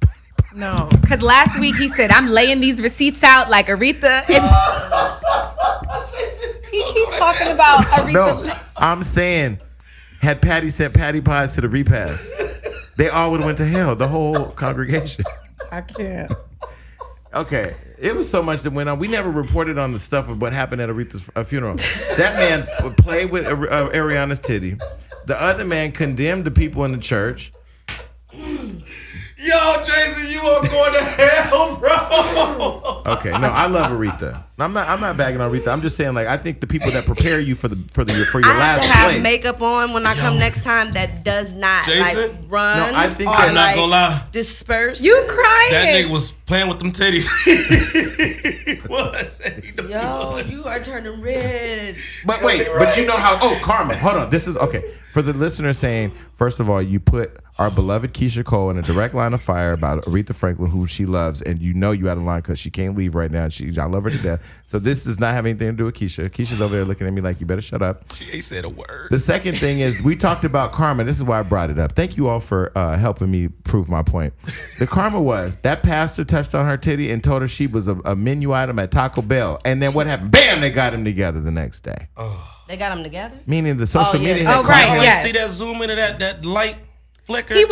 No. Because last week he said, I'm laying these receipts out like Aretha. And he keeps talking about Aretha. No, I'm saying, had Patty sent Patty pies to the repast, they all would have went to hell. The whole congregation. I can't. Okay, it was so much that went on. We never reported on the stuff of what happened at Aretha's funeral. That man played with Ariana's titty. The other man condemned the people in the church. Yo, Jason, you are going to hell, bro. Okay, no, I love Aretha. I'm not bagging on Aretha. I'm just saying, like, I think the people that prepare you for your I have last to have place. makeup on when I come next time that does not Jason? like run No, I think or that- I'm not like gonna lie. disperse. You crying. That nigga was playing with them titties. He was. And he knew he Yo, was. you are turning red. But wait, but you know how? Oh, karma. Hold on. This is okay for the listener. Saying first of all, you put our beloved Keyshia Cole in a direct line of fire about Aretha Franklin, who she loves, and you know you out of line because she can't leave right now. I love her to death. So this does not have anything to do with Keyshia. Keisha's over there looking at me like you better shut up. She ain't said a word. The second thing is we talked about karma. This is why I brought it up. Thank you all for helping me prove my point. The karma was that pastor touched on her titty and told her she was a menu item at Taco Bell. And then what happened? Bam! They got him together the next day. They got them together. Meaning the social Oh, yeah. media had Oh, caught right, him. yes. See that zoom into that light flicker? He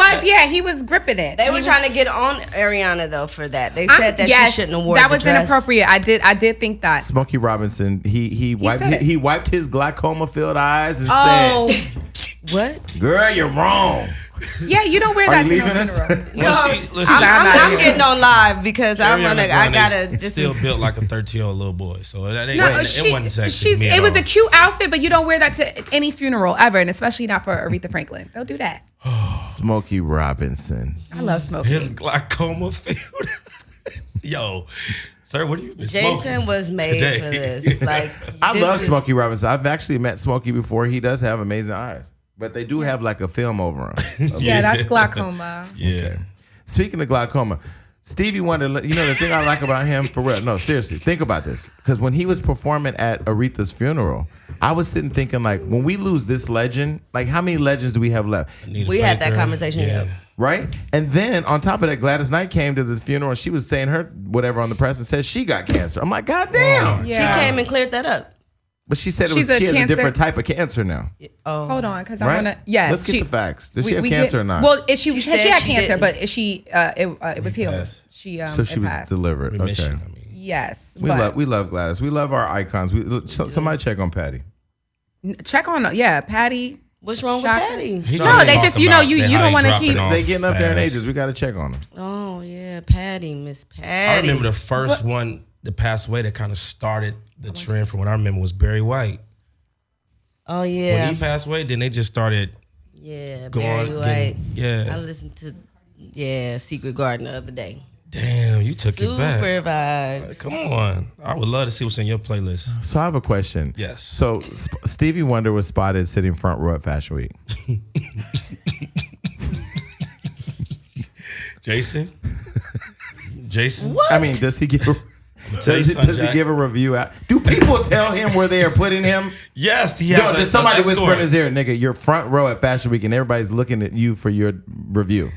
was gripping it. They were trying to get on Ariana though for that. They said that she shouldn't have worn that the was dress. inappropriate. I did think that. Smokey Robinson, he wiped his glaucoma filled eyes and Oh, said, What? "Girl, you're wrong." yeah, you don't wear Are that you to no leaving us? funeral. Listen, I'm getting on live because I Ariana I Grande gotta. is this still is- built like a 13-year-old little boy. So that ain't, No, it wasn't sexy to me at it was all. a cute outfit, but you don't wear that to any funeral ever, and especially not for Aretha Franklin. Don't do that. Smokey Robinson. I love Smokey. His glaucoma field. Yo, sir, what do you been Jason smoking was made today? for this. Like I this love is- Smokey Robinson. I've actually met Smokey before. He does have amazing eyes, but they do have like a film over him. Yeah, that's glaucoma. Yeah. Speaking of glaucoma, Stevie Wonder, you know the thing I like about him, for real. No, seriously, think about this. Because when he was performing at Aretha's funeral, I was sitting thinking, like, when we lose this legend, like, how many legends do we have left? We had that conversation. Yeah. Right? And then on top of that, Gladys Knight came to the funeral and she was saying her whatever on the press and said she got cancer. I'm like, God damn. Yeah. She came and cleared that up. But she said She's she has a cancer- different type of cancer now. Oh, Hold on, because Right? I want to. Yes, Let's get the facts. Does she have we cancer or not? Well, she said had she cancer, didn't. but it was healed. passed. So she was passed. delivered. Remission, Okay. I mean. Yes, We love Gladys. We love our icons. Somebody check on Patty. check on Patty. what's wrong Shaka. with Patty? He No, they talk just about you how don't he want to dropping keep. off They getting up there in fast. ages. We got to check on them. Oh yeah, Patty, Miss I Patty. remember the first one that passed away that kind of started the trend from what I remember was Barry White. Oh When yeah, he passed away, then they just started yeah, going. Barry White. Yeah. I listened to Secret Garden the other day. Damn, you took it back. Super vibes. Come on. I would love to see what's in your playlist. So I have a question. Yes. So Stevie Wonder was spotted sitting front row at Fashion Week. Jason? What? I mean, does he give? tell you something, Does he Jack. give a review out? Do people tell him where they are putting him? Yes, he has. Yo, a- does somebody a whisper story. in his ear, nigga, you're front row at Fashion Week and everybody's looking at you for your review?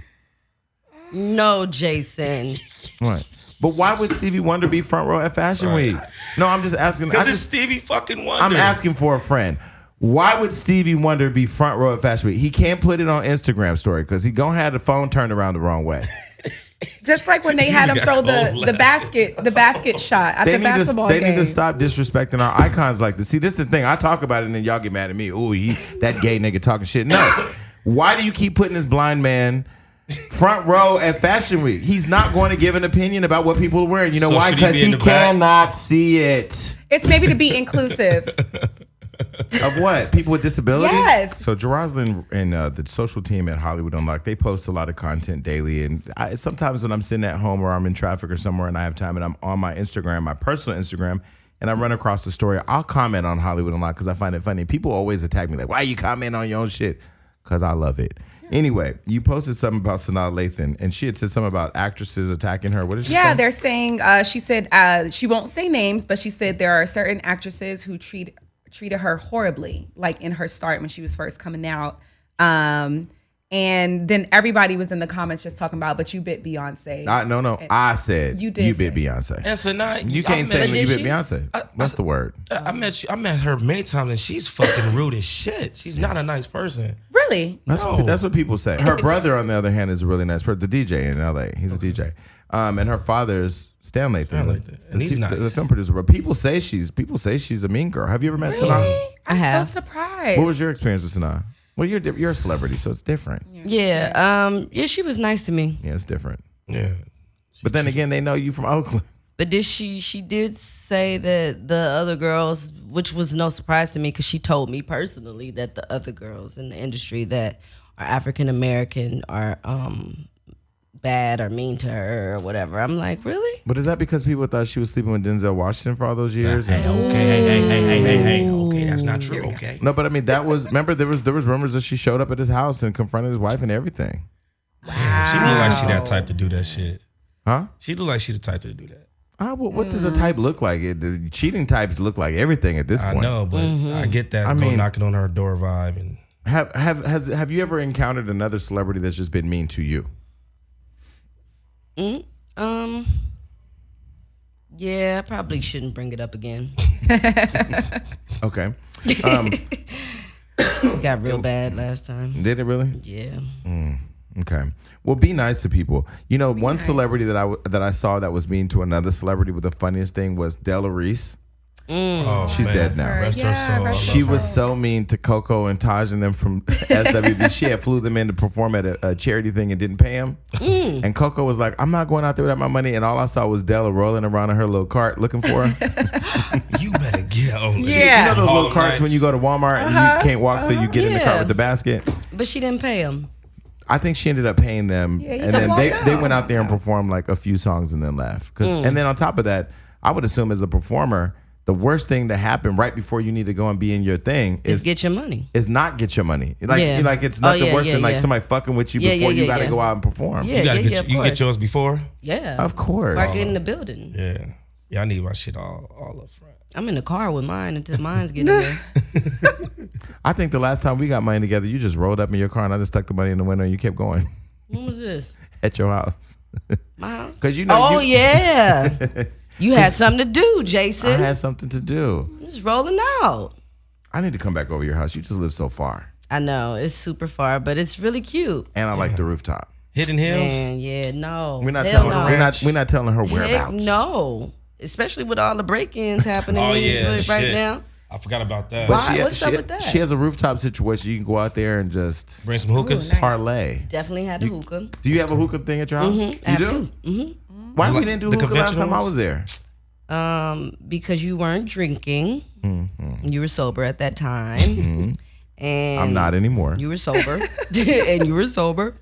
No, Jason. What? But why would Stevie Wonder be front row at Fashion Week? No, I'm just asking. Because it's Stevie fucking Wonder. I'm asking for a friend. Why would Stevie Wonder be front row at Fashion Week? He can't put it on Instagram story because he gonna have the phone turned around the wrong way. Just like when they had him got throw cold the basket shot at the basketball they game. need to stop disrespecting our icons like this. See, this is the thing. I talk about it and then y'all get mad at me. Ooh, that gay nigga talking shit. No. Why do you keep putting this blind man front row at Fashion Week? He's not going to give an opinion about what people are wearing. You know So why? should he Because be in he the back? cannot see it. It's maybe to be inclusive. Of what? People with disabilities? Yes. So Jeroslyn and the social team at Hollywood Unlocked, they post a lot of content daily. And sometimes when I'm sitting at home or I'm in traffic or somewhere and I have time and I'm on my Instagram, my personal Instagram, and I run across the story, I'll comment on Hollywood Unlocked because I find it funny. People always attack me like, why you comment on your own shit? Because I love it. Anyway, you posted something about Sanaa Lathan, and she had said something about actresses attacking her. What did she say? Yeah, they're saying she said she won't say names, but she said there are certain actresses who treated her horribly, like in her start when she was first coming out. And then everybody was in the comments just talking about, but you bit Beyonce. No. I said You you, did bit say. Beyonce. And so now You can't say when you bit Beyonce. What's the word? I met her many times and she's fucking rude as shit. She's not a nice person. Really? That's No. that's what people say. Her brother, on the other hand, is a really nice person. The DJ in LA, he's a DJ. And her father's Stan Lathan. Stan Lathan. And he's nice. The film producer. But people say she's a mean girl. Have you ever met Sanaa? I'm have. so surprised. What was your experience with Sanaa? Well, you're a celebrity, so it's different. Yeah, she was nice to me. Yeah, it's different. Yeah. But then again, they know you from Oakland. But she did say that the other girls, which was no surprise to me because she told me personally that the other girls in the industry that are African American are bad or mean to her or whatever. I'm like, really? But is that because people thought she was sleeping with Denzel Washington for all those years? Hey, hey. Okay, that's not true. Okay. No, but I mean that was. Remember, there was rumors that she showed up at his house and confronted his wife and everything. Damn, she look like she that type to do that shit. Huh? She look like she the type to do that. What does a type look like? The cheating types look like everything at this I point. know, but I get that. I I mean- mean, knocking on her door vibe and Have you ever encountered another celebrity that's just been mean to you? Yeah, I probably shouldn't bring it up again. Okay. It got real bad last time. Did it really? Yeah. Okay. Well, be nice to people. You know, one nice. celebrity that I saw that was mean to another celebrity, but the funniest thing was Della Reese. oh, She's man. dead now. Rest her Yeah, soul. rest She was so mean to Coco and Taj and them from SWV. She had flew them in to perform at a charity thing and didn't pay them. And Coco was like, I'm not going out there without my money. And all I saw was Della rolling around in her little cart looking for her. You better get on it. Yeah. You know those All little the carts nights. when you go to Walmart and you can't walk, so you get in the cart Yeah. with the basket? But she didn't pay him. I think she ended up paying them, Yeah, you and can then walk they out. went out there and performed like a few songs and then left. And then on top of that, I would assume as a performer, the worst thing to happen right before you need to go and be in your thing is get your money. Is not get your money. Like it's nothing worse than like somebody fucking with you before you got to go out and perform. You gotta get yours before. Yeah, of course. Mark it in the building. Yeah. I need my shit all up front. I'm in the car with mine until mine's getting there. I think the last time we got money together, you just rolled up in your car and I just stuck the money in the window and you kept going. When was this? At your house. My house? Because you know. Yeah. You had something to do, Jason. I had something to do. I'm just rolling out. I need to come back over your house. You just live so far. I know. It's super far, but it's really cute. And I like the rooftop. Hidden Hills? Man, yeah, no. We're not telling her. We're not telling her whereabouts. Heck no. Especially with all the break-ins happening right now. I forgot about that. But what's up with that? She has a rooftop situation. You can go out there and just bring some hookahs. Nice. Parlay. Definitely had a hookah. Do you have a hookah thing at your house? Mm-hmm. You do? Mm-hmm. Why we didn't do hookah last time I was there? Because you weren't drinking. Mm-hmm. You were sober at that time. Mm-hmm. And I'm not anymore. You were sober. And you were sober.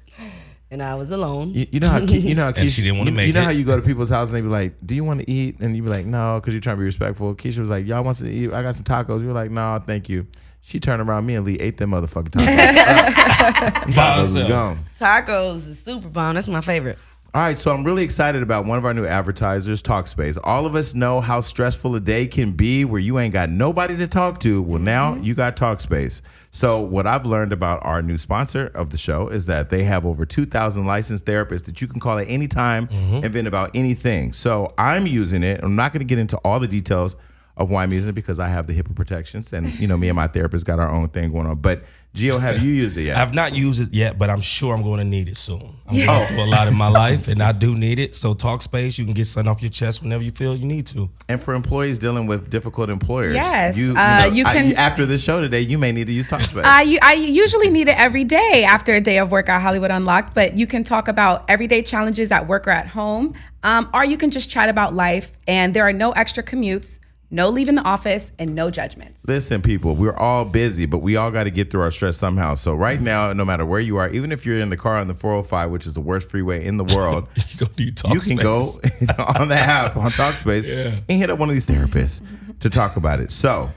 And I was alone. You know how Keyshia, she didn't want to make it. You know how you go to people's house and they be like, "Do you want to eat?" And you be like, "No," because you're trying to be respectful. Keyshia was like, "Y'all want to eat? I got some tacos." You were like, "No, thank you." She turned around, me and Lee ate them motherfucking tacos. Tacos is gone. Tacos is super bomb. That's my favorite. All right, so I'm really excited about one of our new advertisers, Talkspace. All of us know how stressful a day can be where you ain't got nobody to talk to. Well, now you got Talkspace. So what I've learned about our new sponsor of the show is that they have over 2,000 licensed therapists that you can call at any time and vent about anything. So I'm using it. I'm not going to get into all the details of why I'm using it because I have the HIPAA protections and, you know, me and my therapist got our own thing going on. But Gio, have you used it yet? I've not used it yet, but I'm sure I'm going to need it soon. I'm going through a lot in my life, and I do need it. So Talkspace, you can get something off your chest whenever you feel you need to. And for employees dealing with difficult employers, yes, you can. After this show today, you may need to use Talkspace. I usually need it every day after a day of work at Hollywood Unlocked, but you can talk about everyday challenges at work or at home, or you can just chat about life, and there are no extra commutes. No leaving the office and no judgments. Listen, people, we're all busy, but we all got to get through our stress somehow. So right now, no matter where you are, even if you're in the car on the 405, which is the worst freeway in the world, you can go on the app on Talkspace and hit up one of these therapists to talk about it. So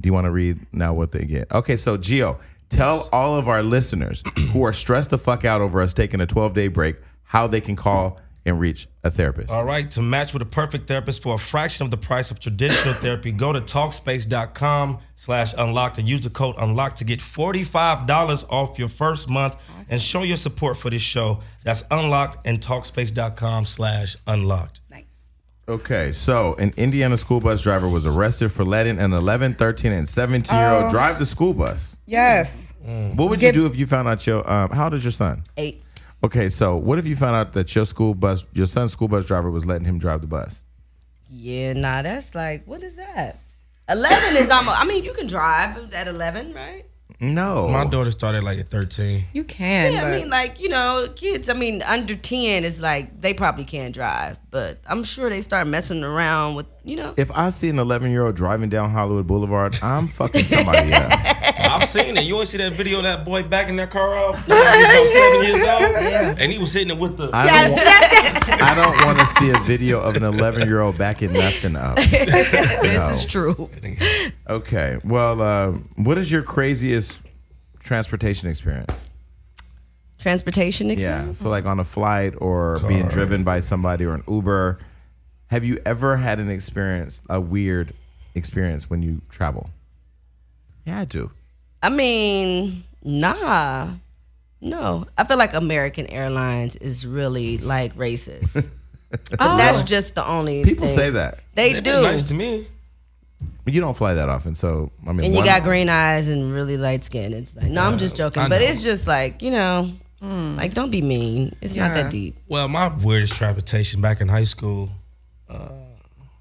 do you want to read now what they get? Okay, so Gio, tell all of our listeners who are stressed the fuck out over us taking a 12-day break how they can call and reach a therapist. All right, to match with a perfect therapist for a fraction of the price of traditional therapy, go to Talkspace.com/unlocked and use the code unlocked to get $45 off your first month and show your support for this show. That's unlocked and Talkspace.com/unlocked. Nice. Okay, so an Indiana school bus driver was arrested for letting an 11, 13, and 17-year-old drive the school bus. Yes. What would you do if you found out your, how old is your son? 8. Okay, so what if you found out that your son's school bus driver was letting him drive the bus? Yeah, nah, that's like, what is that? 11 is almost, I mean, you can drive at 11, right? No. My daughter started like at 13. You can. Yeah, I mean, like, you know, kids, I mean, under 10 is like, they probably can't drive, but I'm sure they start messing around with, you know. If I see an 11-year-old driving down Hollywood Boulevard, I'm fucking somebody up. I've seen it. You want to see that video of that boy backing that car up? He was 7 years old. Yeah. And he was sitting there with the... I don't want to see a video of an 11-year-old backing nothing up. This is true. Okay. Well, what is your craziest transportation experience? Transportation experience? Yeah. So like on a flight or being driven by somebody or an Uber. Have you ever had a weird experience when you travel? Yeah, I do. I mean, nah. No. I feel like American Airlines is really like racist. That's just the only People thing. say that. They do. Nice to me. But you don't fly that often, so I mean. And you got green eyes and really light skin. It's like, no, I'm just joking. But it's just like, you know, like, don't be mean. It's not that deep. Well, my weirdest transportation back in high school, it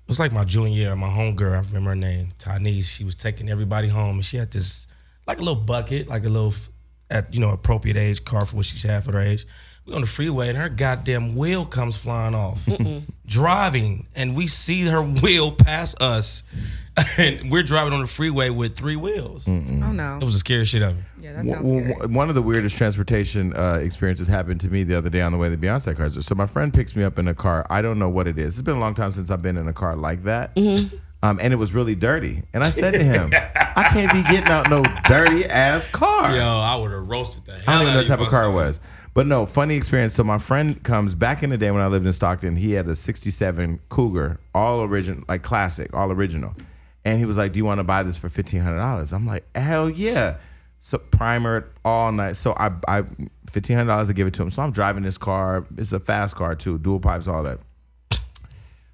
was like my junior year. My homegirl, I remember her name, Tanise. She was taking everybody home, and she had this, like a little bucket, like a little, appropriate age car for what she had for her age. We on the freeway, and her goddamn wheel comes flying off. Driving, and we see her wheel pass us, and we're driving on the freeway with 3 wheels. Oh, no. It was the scariest shit ever. Yeah, that sounds scary. One of the weirdest transportation experiences happened to me the other day on the way to the Beyoncé concert. So my friend picks me up in a car. I don't know what it is. It's been a long time since I've been in a car like that. And it was really dirty. And I said to him, I can't be getting out no dirty ass car. Yo, I would have roasted the hell I don't even know out what type of car it myself. was. But no, funny experience. So my friend comes back in the day when I lived in Stockton. He had a 67 Cougar, all original, like classic, all original. And he was like, do you want to buy this for $1,500? I'm like, hell yeah. So primer all night. So I $1,500 to give it to him. So I'm driving this car. It's a fast car too, dual pipes, all that.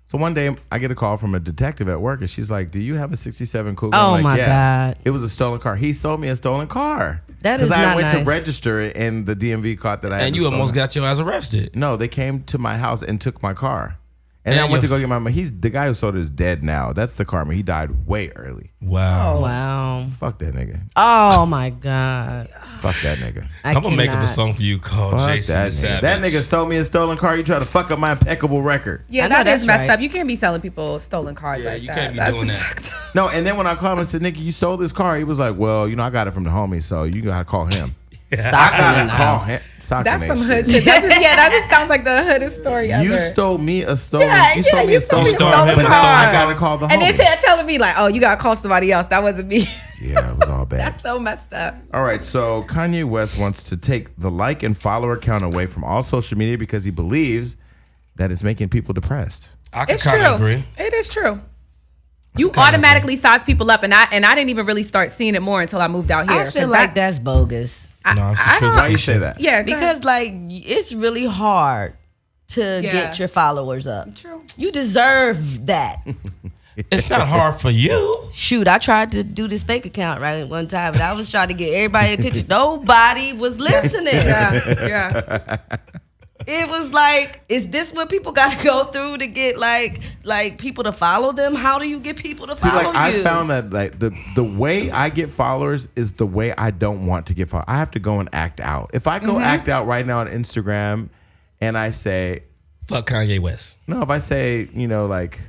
So one day I get a call from a detective at work, and she's like, do you have a 67 Cougar? Oh, I'm like, my yeah. God. It was a stolen car. He sold me a stolen car. That is Because I not went to nice. register it, and the DMV caught that I had And the you almost stolen- got your ass arrested. No, they came to my house and took my car. And then I And went to your- go get my money. He's the guy who sold it is dead now. That's the karma. He died way early. Wow. Wow. Fuck that nigga. Oh my God. Fuck that nigga. I'm going to make up a cannot. song for you called Fuck Jason that the nigga. Savage. That nigga sold me a stolen car. You try to fuck up my impeccable record. Yeah, I know that is that's messed right. up. You can't be selling people stolen cars Yeah, like you that. can't be That's doing just that. fucked up. No, and then when I called him and said, nigga, you sold this car. He was like, well, I got it from the homie, so you got to call him. Stop I got it to call now. him. Stockton That's ain't some hood shit. shit. That just sounds like the hoodest story ever. You stole me a stolen. Yeah, you sold me you a stole stolen me a car. stolen But now car. I got to call the And homie. then telling me like, oh, you gotta call somebody else. That wasn't me. Yeah, it was all bad. That's so messed up. All right, so Kanye West wants to take the like and follower count away from all social media because he believes that it's making people depressed. I can It's kind true. of agree. It is true. You kinda automatically size people up, and I didn't even really start seeing it more until I moved out here. I feel 'cause like that's bogus. No, it's the I truth. don't- Why you say that? Yeah, go Because like it's really hard to Yeah. get your followers up. True. You deserve that. It's not hard for you. Shoot, I tried to do this fake account right one time, and I was trying to get everybody attention. Nobody was listening. yeah. It was like, is this what people got to go through to get like people to follow them? How do you get people to See, follow like you? I found that like the way I get followers is the way I don't want to get followers. I have to go and act out. If I go act out right now on Instagram, and I say Fuck Kanye West. no, if I say like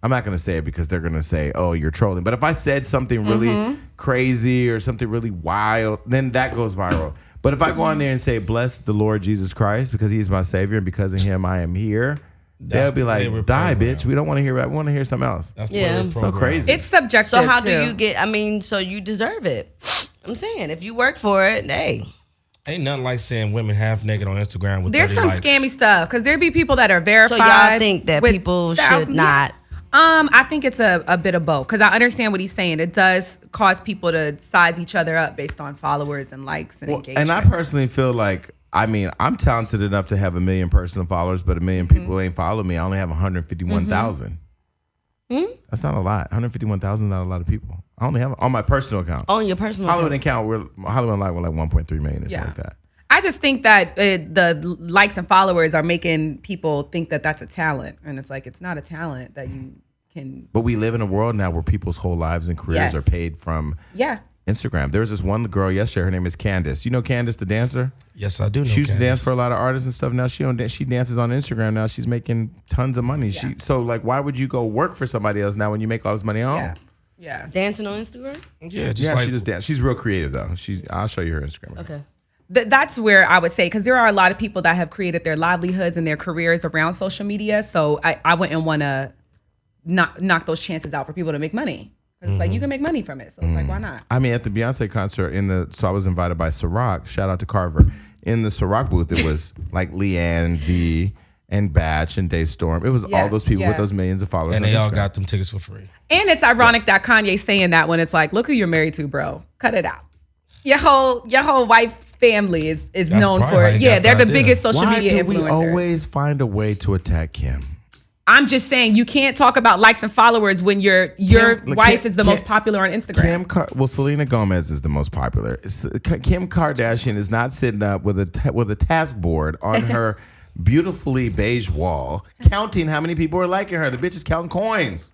I'm not gonna say it because they're gonna say, oh, you're trolling. But if I said something really crazy or something really wild, then that goes viral. But if I go on there and say, bless the Lord Jesus Christ because he's my savior and because of him I am here, they'll be the way like, we're die, programmed. bitch. We don't want to hear that. We want to hear something else. That's the Yeah. way we're So programmed. crazy. It's subjective. so how too. do you get? I mean, so you deserve it. I'm saying if you work for it, hey. Ain't nothing like saying women half naked on Instagram with There's 30 some likes. scammy stuff because there be people that are So verified. y'all think that with people thousands- should not? I think it's a bit of both because I understand what he's saying. It does cause people to size each other up based on followers and likes and engagement. And I personally feel like, I'm talented enough to have 1 million personal followers, but 1 million people ain't follow me. I only have 151,000. That's not a lot. 151,000 is not a lot of people. I only have on my personal account. On your personal Hollywood account. Hollywood Live with like 1.3 million or something like that. I just think that the likes and followers are making people think that that's a talent, and it's like it's not a talent that you can. But we live in a world now where people's whole lives and careers Yes. are paid from Yeah, Instagram. There was this one girl yesterday. Her name is Candace. You know Candace, the dancer? Yes, I do know. She used to Candace. dance for a lot of artists and stuff. Now she dances on Instagram. Now she's making tons of money. Yeah. So like, why would you go work for somebody else now when you make all this money at home? yeah, yeah. Dancing on Instagram? Yeah, just Yeah, like she just dance. She's real creative though. I'll show you her Instagram. Okay. That's where I would say because there are a lot of people that have created their livelihoods and their careers around social media. So I wouldn't want to knock those chances out for people to make money. 'Cause it's like you can make money from it. So it's like, why not? I mean, at the Beyonce concert so I was invited by Ciroc. Shout out to Carver. In the Ciroc booth, it was like Leanne V and Batch and Daystorm. It was Yeah, all those people with yeah. those millions of followers. and on they all Instagram. got them tickets for free. And it's ironic that Kanye's saying that when it's like, look who you're married to, bro. Cut it out. Your whole wife's family is known probably for how it. you Yeah, got they're the the idea. biggest social Why media do we influencers. always find a way to attack Kim? I'm just saying you can't talk about likes and followers when your Kim- wife is the Kim- most popular on Instagram. Selena Gomez is the most popular. Kim Kardashian is not sitting up with a task board on her beautifully beige wall, counting how many people are liking her. The bitch is counting coins.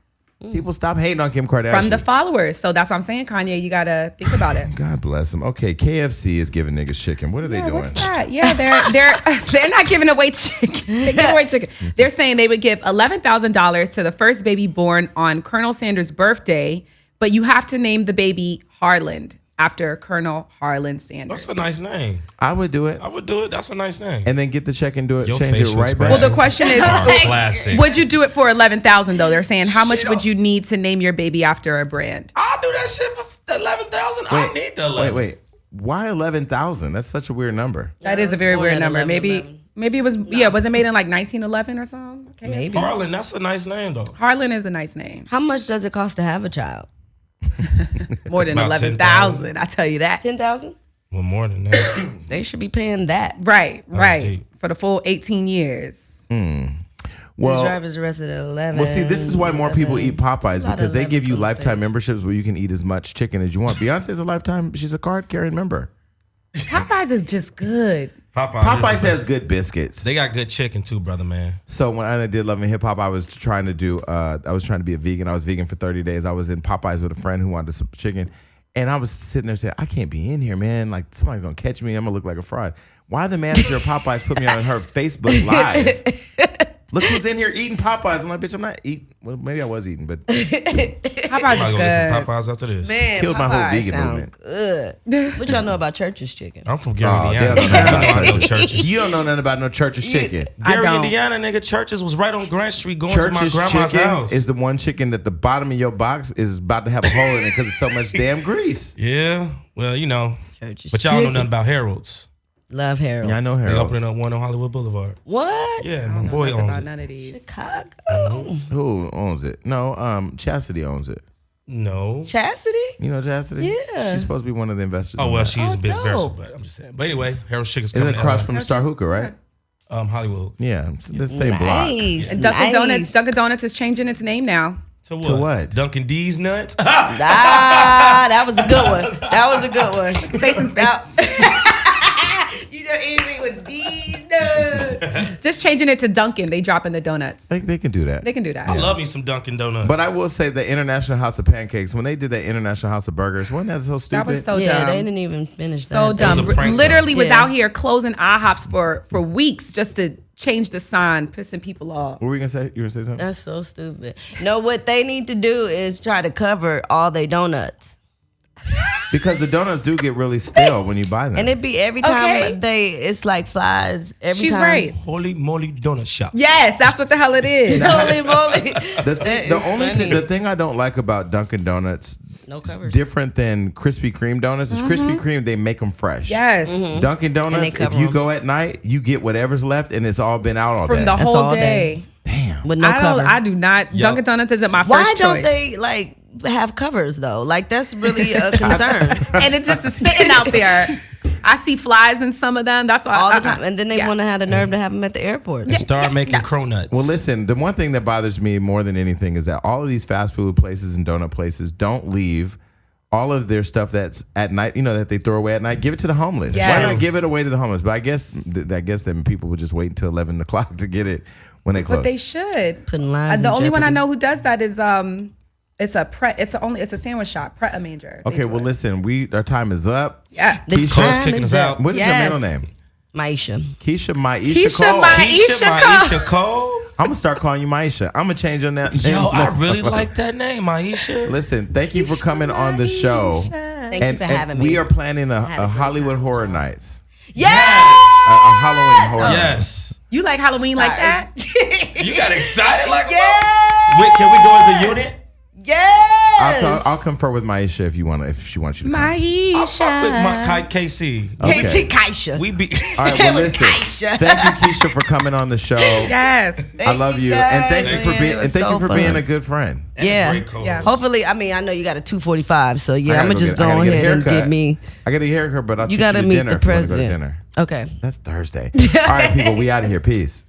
People stop hating on Kim Kardashian. From the followers. So that's what I'm saying, Kanye, you gotta think about it. God bless them. Okay, KFC is giving niggas chicken. What are they Yeah, doing? what's that? Yeah, they're not giving away chicken. They give away chicken. They're saying they would give $11,000 to the first baby born on Colonel Sanders' birthday, but you have to name the baby Harland. after Colonel Harlan Sanders. That's a nice name. I would do it. I would do it. That's a nice name. And then get the check and do it. Your Change it facial right back. Well, the question is, Classic. would you do it for $11,000 though? They're saying how much Shit. would you need to name your baby after a brand? I'll do that shit for 11,000. I need the 11. Wait. Why 11,000? That's such a weird number. That is a very Born weird at number. 11. Maybe it was was it made in like 1911 or something? Okay. Maybe. Harlan, that's a nice name though. Harlan is a nice name. How much does it cost to have a child? More than About 11,000, I tell you that. 10,000. Well, more than that. They should be paying that. Right. deep. For the full 18 years. Well, The driver's arrested at 11. Well, see, this is why more people eat Popeyes, Lot of because they give you 11 lifetime memberships where you can eat as much chicken as you want. Beyonce's a lifetime. She's a card-carrying member. Popeyes is just good. Popeyes has good biscuits. They got good chicken too, brother, man. So when I did Love and Hip Hop, I was trying to be a vegan. I was vegan for 30 days. I was in Popeyes with a friend who wanted some chicken. And I was sitting there saying, I can't be in here, man. Like, somebody's going to catch me. I'm going to look like a fraud. Why the manager of Popeyes put me on her Facebook Live? Look who's in here eating Popeyes. I'm like, bitch, I'm not eating. Well, maybe I was eating, but Popeyes I'm is gonna get some good. Popeyes after this. Man, killed my whole Popeyes vegan sound movement. Good. What y'all know about Church's chicken? I'm from Gary, Oh, they Indiana. don't know nothing about I know churches. churches. You don't know nothing about no Church's chicken. I Gary, don't. Indiana, nigga, Churches was right on Grant Street going to my Church's grandma's chicken house. is the one chicken that the bottom of your box is about to have a hole in it because it's so much damn grease. Yeah, well, you know. Church's But y'all don't know chicken. nothing about Harold's. Love Harold. Yeah, I know They Harold. opening up one on Hollywood Boulevard. What? Yeah, my boy Nothing owns about it. none of these. Chicago. Who owns it? No, Chastity owns it. No. Chastity? You know Chastity? Yeah. She's supposed to be one of the investors. Oh, in well, that. she's a business person, dope. but I'm just saying. But anyway, Harold's Chicken's Isn't coming it across to from Star Hookah, right? Hollywood. Yeah, it's the same block. Nice. And Dunkin' nice. Donuts is changing its name now. To what? To what? Dunkin' D's nuts? Ah, that was a good one. That was a good one. Jason's You know anything with these nuts? just changing it to Dunkin'. They dropping the donuts. They can do that. They can do that. I love me some Dunkin' Donuts. But I will say the International House of Pancakes, when they did that International House of Burgers, wasn't that so stupid? That was so Yeah, dumb. they didn't even finish So that. dumb. was a prank, Literally though. was Yeah. out here closing IHOPs for weeks just to change the sign, pissing people off. What were you going to say? You were going to say something? That's so stupid. No, what they need to do is try to cover all their donuts. Because the donuts do get really stale when you buy them. And it be every time Okay. it's like flies. Every She's time. right. Holy moly donut shop. Yes, that's what the hell it is. Holy moly. the thing I don't like about Dunkin' Donuts, No covers. different than Krispy Kreme donuts, is Krispy Kreme, they make them fresh. Yes. Dunkin' Donuts, cover if you 'em. go at night, you get whatever's left and it's all been out all From day. the That's whole all day. day. Damn. With no cover. I do not. Yup. Dunkin' Donuts isn't my Why first don't choice. they like have covers though? Like that's really a concern. And it just is sitting out there. I see flies in some of them. That's why All the time. And then they Yeah. want to have the nerve to have them at the airport. Start making cronuts. Well, listen, the one thing that bothers me more than anything is that all of these fast food places and donut places don't leave all of their stuff that's at night, you know, that they throw away at night. Give it to the homeless. Why Yes. not give it away to the homeless? But I guess then people would just wait until 11 o'clock to get it when they close. But they should. Putting lives The in only one I jeopardy. know who does that is it's a sandwich shop, Pret a Manger. They Okay, do well, it. listen, our time is up. Yeah. The Keyshia, time kicking is us up. out. what is Yes. your middle name? Maisha. Keisha Maisha Keisha Cole. Maisha Cole. I'm gonna start calling you Maisha. I'm gonna change your name. Yo, I really like that name, Maisha. Listen, thank you for coming on the show. Thank you for having me. We are planning a great Hollywood Horror Nights. Yes. A Halloween horror. Yes. You like Halloween like that? You got excited like Yes. Wait, can we go as a unit? Yes. I'll confer with Maisha if she wants you to come. I'll fuck with Maisha. my KC. Okay. Keisha. We be All right, well, With listen. Keisha. Thank you, Keisha, for coming on the show. Yes. I love you, guys, and thank you for man. being It was and thank you so for fun. being a good friend. Yeah. great co-host. Yeah. Hopefully, I mean, I know you got a 245, so yeah, I I'm gotta gonna just I go gotta get a ahead and haircut. get me. I got a haircut, but I'll You treat gotta to meet dinner the if you wanna go to president. dinner. Okay. That's Thursday. All right, people, we out of here. Peace.